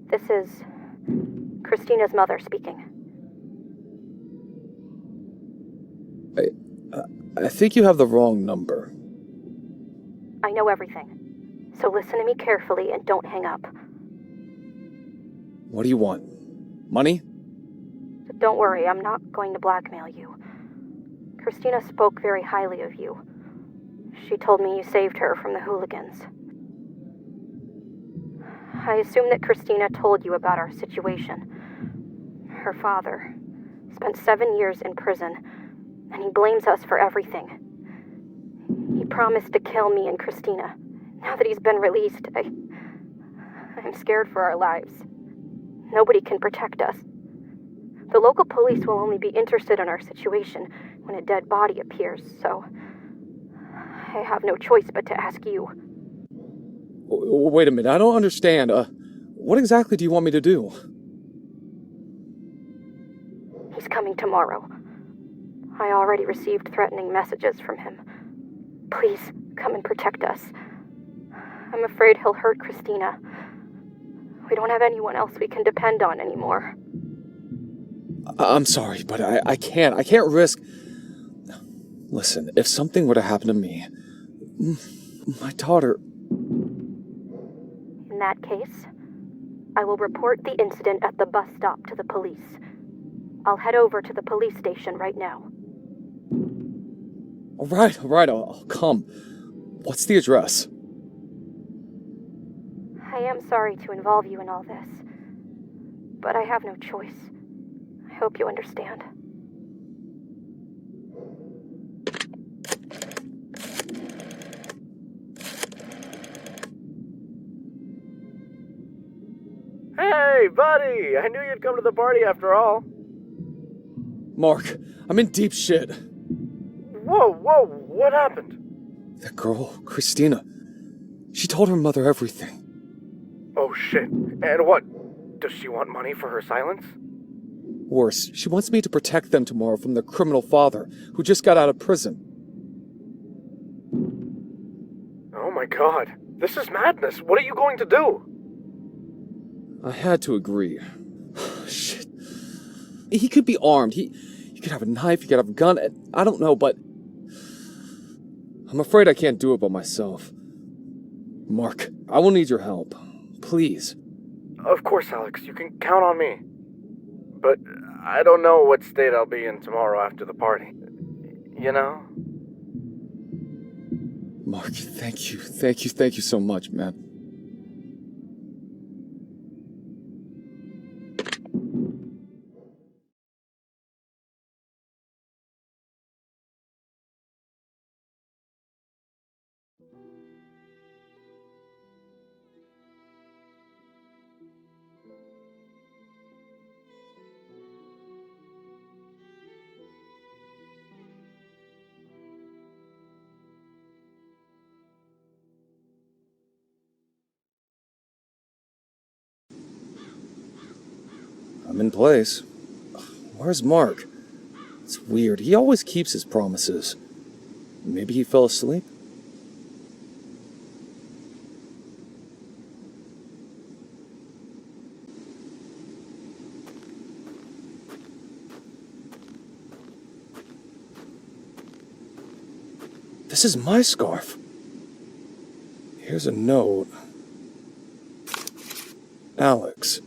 This is Christina's mother speaking. I think you have the wrong number. I know everything. So listen to me carefully and don't hang up. What do you want? Money? Don't worry, I'm not going to blackmail you. Christina spoke very highly of you. She told me you saved her from the hooligans. I assume that Christina told you about our situation. Her father spent 7 years in prison, and he blames us for everything. He promised to kill me and Christina. Now that he's been released, I'm scared for our lives. Nobody can protect us. The local police will only be interested in our situation when a dead body appears, so I have no choice but to ask you. Wait a minute, I don't understand. What exactly do you want me to do? He's coming tomorrow. I already received threatening messages from him. Please, come and protect us. I'm afraid he'll hurt Christina. We don't have anyone else we can depend on anymore. I'm sorry, but I can't. I can't risk... Listen, if something were to happen to me... My daughter... In that case, I will report the incident at the bus stop to the police. I'll head over to the police station right now. All right, I'll come. What's the address? I am sorry to involve you in all this, but I have no choice. I hope you understand. Hey, buddy! I knew you'd come to the party after all. Mark, I'm in deep shit. Whoa, what happened? That girl, Christina, she told her mother everything. Oh shit, and what? Does she want money for her silence? Worse, she wants me to protect them tomorrow from their criminal father, who just got out of prison. Oh my god, this is madness. What are you going to do? I had to agree. Shit. He could be armed. He could have a knife, he could have a gun, I don't know, but... I'm afraid I can't do it by myself. Mark, I will need your help. Please. Of course, Alex, you can count on me. But I don't know what state I'll be in tomorrow after the party. you know? Mark, thank you so much, man. I'm in place. Where's Mark? It's weird. He always keeps his promises. Maybe he fell asleep? This is my scarf. Here's a note. Alex,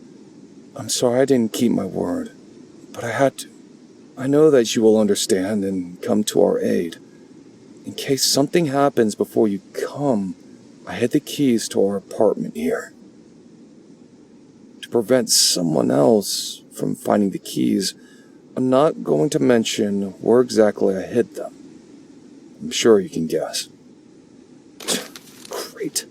I'm sorry I didn't keep my word, but I had to. I know that you will understand and come to our aid. In case something happens before you come, I hid the keys to our apartment here. To prevent someone else from finding the keys, I'm not going to mention where exactly I hid them. I'm sure you can guess. Great.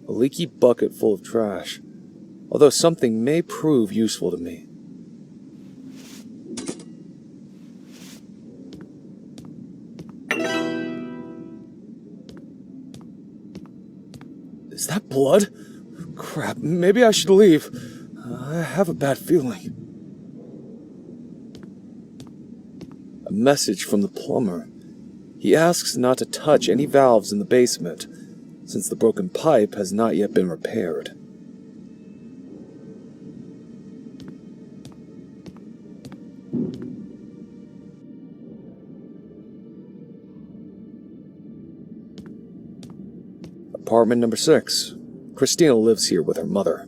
A leaky bucket full of trash, although something may prove useful to me. Is that blood? Crap, maybe I should leave. I have a bad feeling. A message from the plumber. He asks not to touch any valves in the basement, since the broken pipe has not yet been repaired. Apartment number 6. Christina lives here with her mother.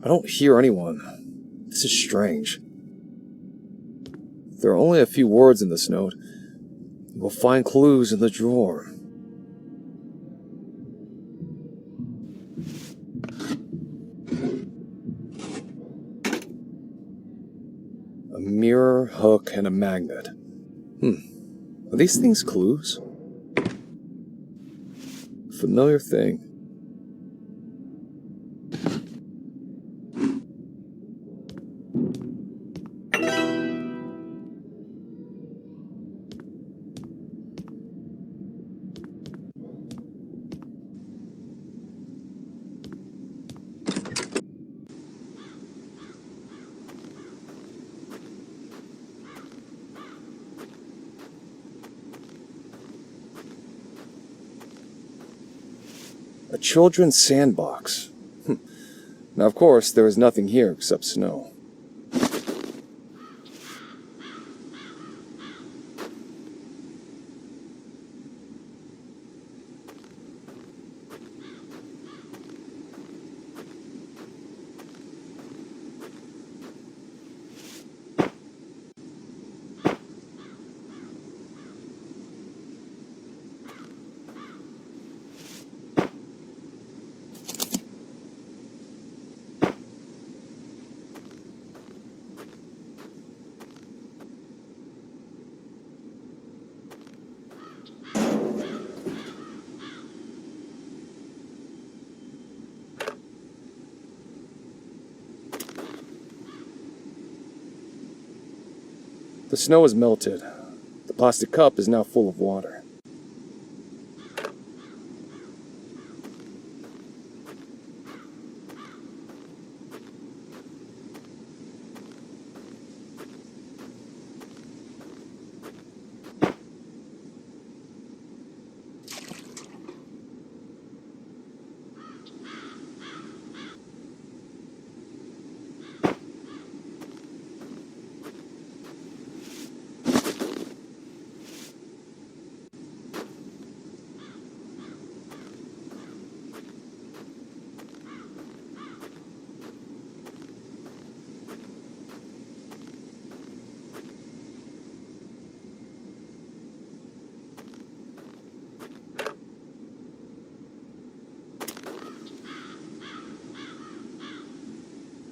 I don't hear anyone. This is strange. There are only a few words in this note. You will find clues in the drawer. A mirror, hook, and a magnet. Are these things clues? Familiar thing. A children's sandbox. Now, of course, there is nothing here except snow. The snow has melted, plastic cup is now full of water.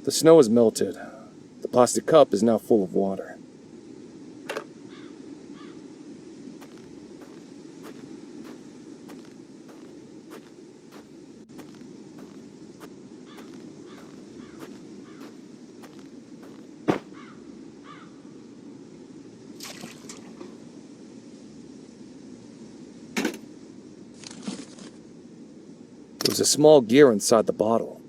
The snow has melted. The plastic cup is now full of water. There's a small gear inside the bottle.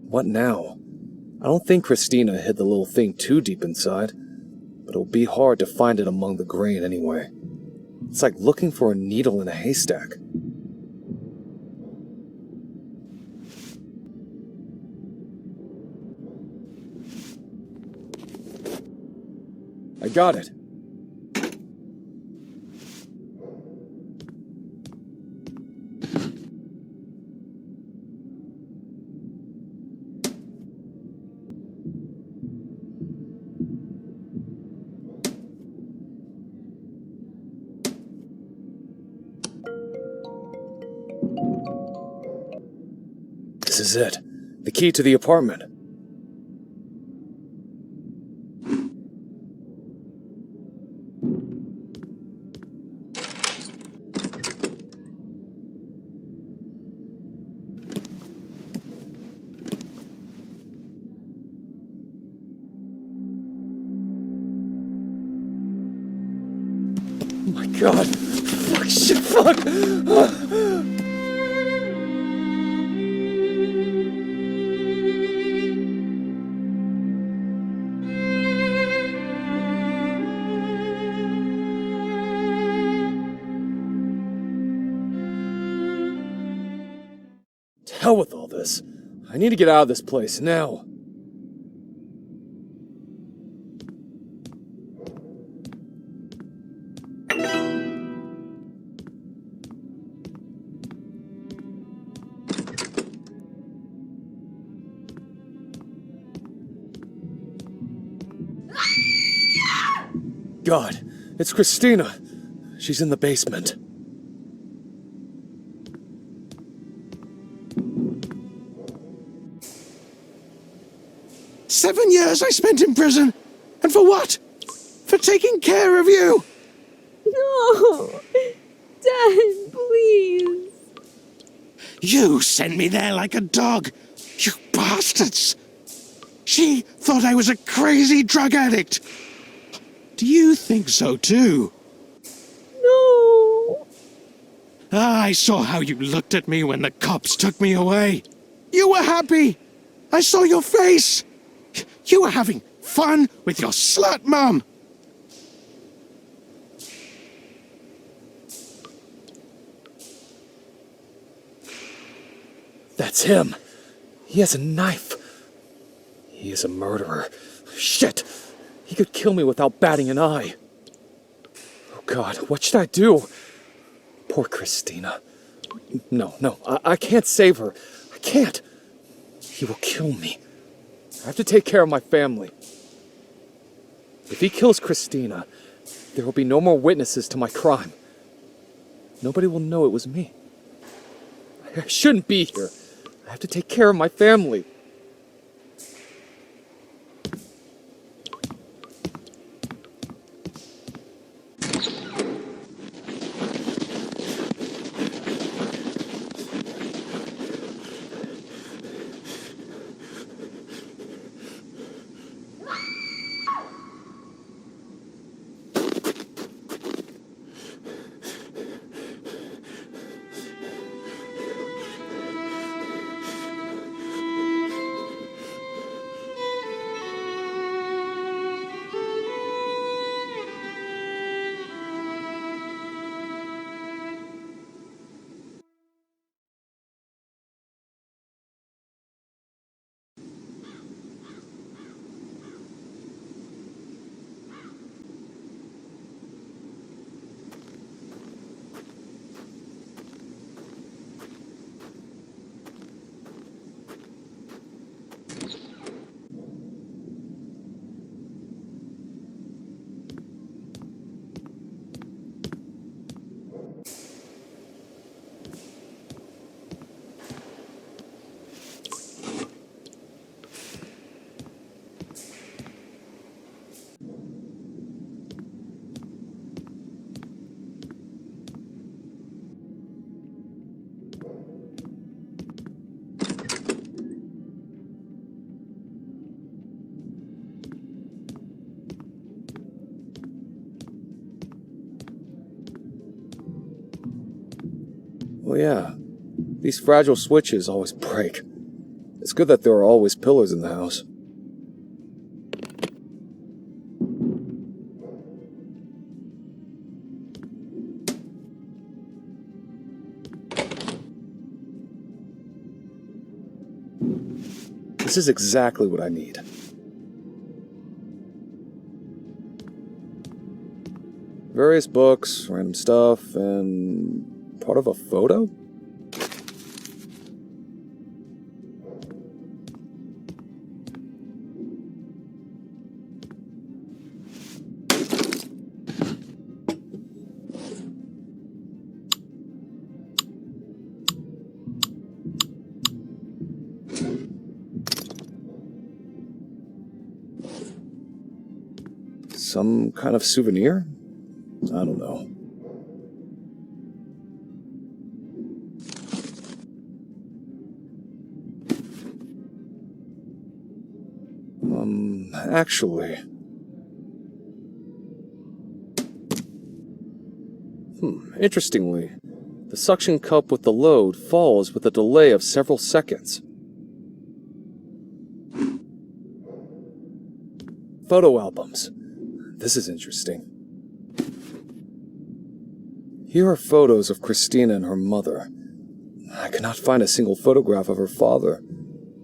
What now? I don't think Christina hid the little thing too deep inside, but it'll be hard to find it among the grain anyway. It's like looking for a needle in a haystack. I got it. This is it. The key to the apartment. Oh my god. Fuck, shit, fuck. To hell with all this. I need to get out of this place now. God, it's Christina. She's in the basement. "7 years I spent in prison. And for what? For taking care of you. No! Dad, please. You sent me there like a dog. You bastards. She thought I was a crazy drug addict. Do you think so too? No! I saw how you looked at me when the cops took me away. You were happy. I saw your face. You were having fun with your slut mum. That's him. He has a knife. He is a murderer. Shit! He could kill me without batting an eye. Oh God, what should I do? Poor Christina. No, I can't save her. I can't. He will kill me. I have to take care of my family. If he kills Christina, There will be no more witnesses to my crime. Nobody will know it was me. I shouldn't be here. I have to take care of my family. Oh yeah, these fragile switches always break. It's good that there are always pillars in the house. This is exactly what I need. Various books, random stuff, and part of a photo? Some kind of souvenir? I don't know. Actually... Interestingly, the suction cup with the load falls with a delay of several seconds. Photo albums. This is interesting. Here are photos of Christina and her mother. I cannot find a single photograph of her father.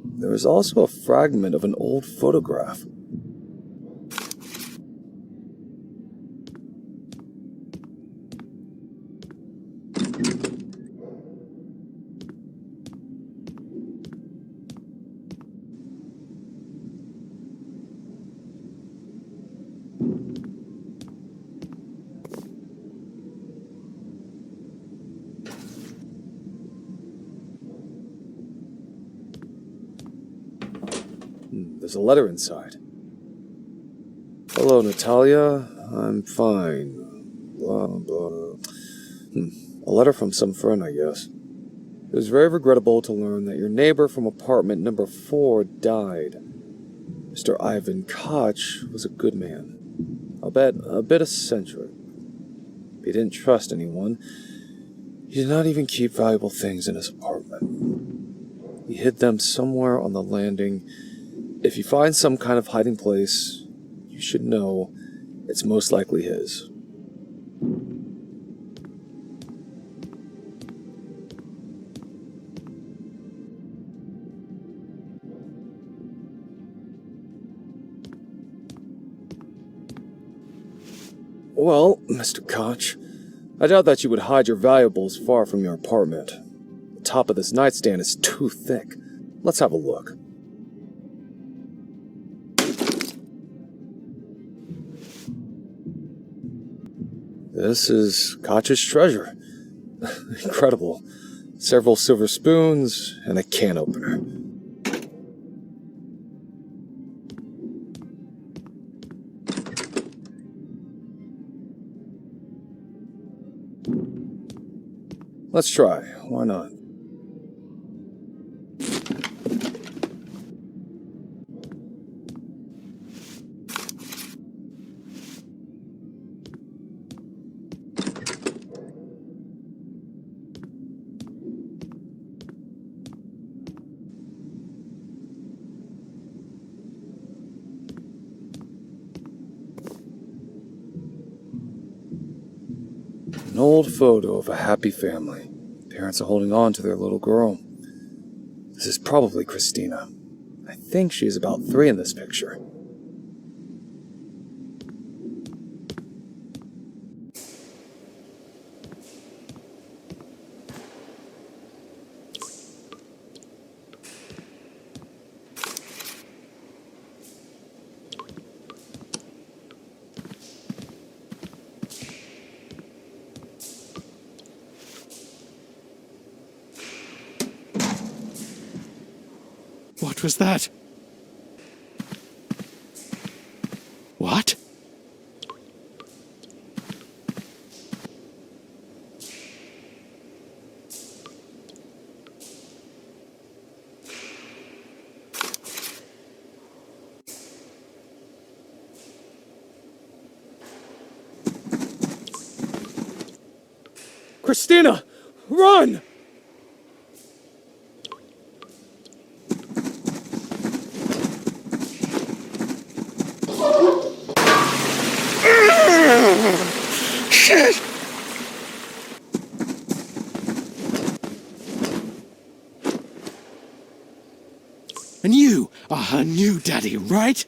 There is also a fragment of an old photograph. There's a letter inside. Hello, Natalia. I'm fine. Blah, blah. A letter from some friend, I guess. It was very regrettable to learn that your neighbor from apartment number 4 died. Mr. Ivan Koch was a good man. I'll bet a bit eccentric. He didn't trust anyone. He did not even keep valuable things in his apartment. He hid them somewhere on the landing. If you find some kind of hiding place, you should know it's most likely his. Well, Mr. Koch, I doubt that you would hide your valuables far from your apartment. The top of this nightstand is too thick. Let's have a look. This is Koch's treasure. Incredible. Several silver spoons and a can opener. Let's try. Why not? An old photo of a happy family. Parents are holding on to their little girl. This is probably Christina. I think she's about 3 in this picture. What was that? What? Christina! Run! Shit! And you are her new daddy, right?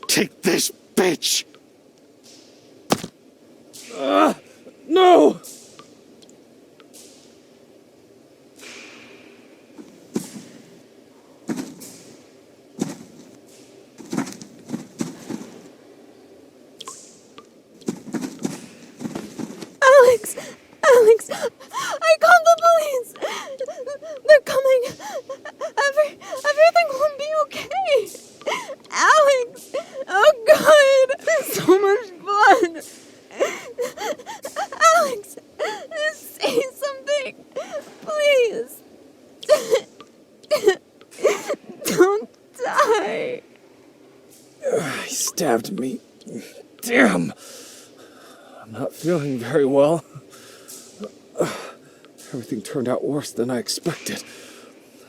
Take this, bitch! No! Alex, I called the police. They're coming. Everything will be okay. Alex, oh God, there's so much blood. Alex, say something, please. Don't die. He stabbed me. Damn! I'm not feeling very well. Everything turned out worse than I expected.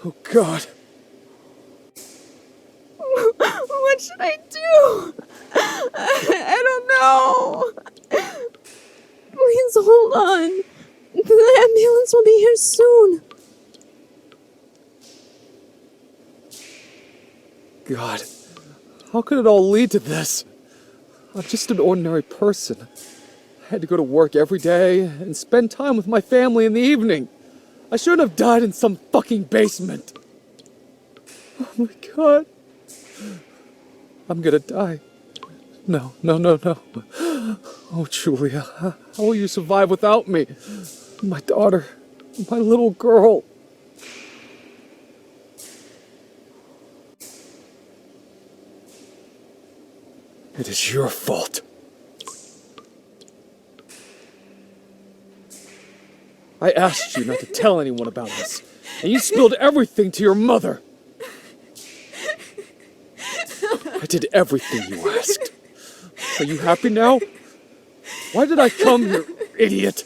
Oh, God. What should I do? I don't know. Please hold on. The ambulance will be here soon. God, how could it all lead to this? I'm just an ordinary person. I had to go to work every day and spend time with my family in the evening. I shouldn't have died in some fucking basement. Oh my God. I'm gonna die. No. Oh, Julia, how will you survive without me? My daughter, my little girl. It is your fault. I asked you not to tell anyone about this, and you spilled everything to your mother. I did everything you asked. Are you happy now? Why did I come here, idiot?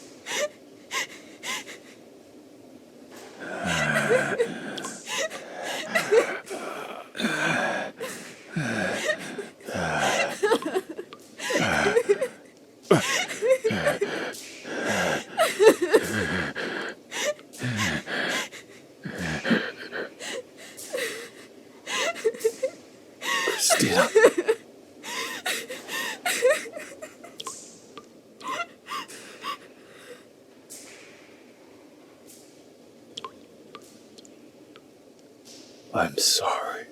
Christina. I'm sorry.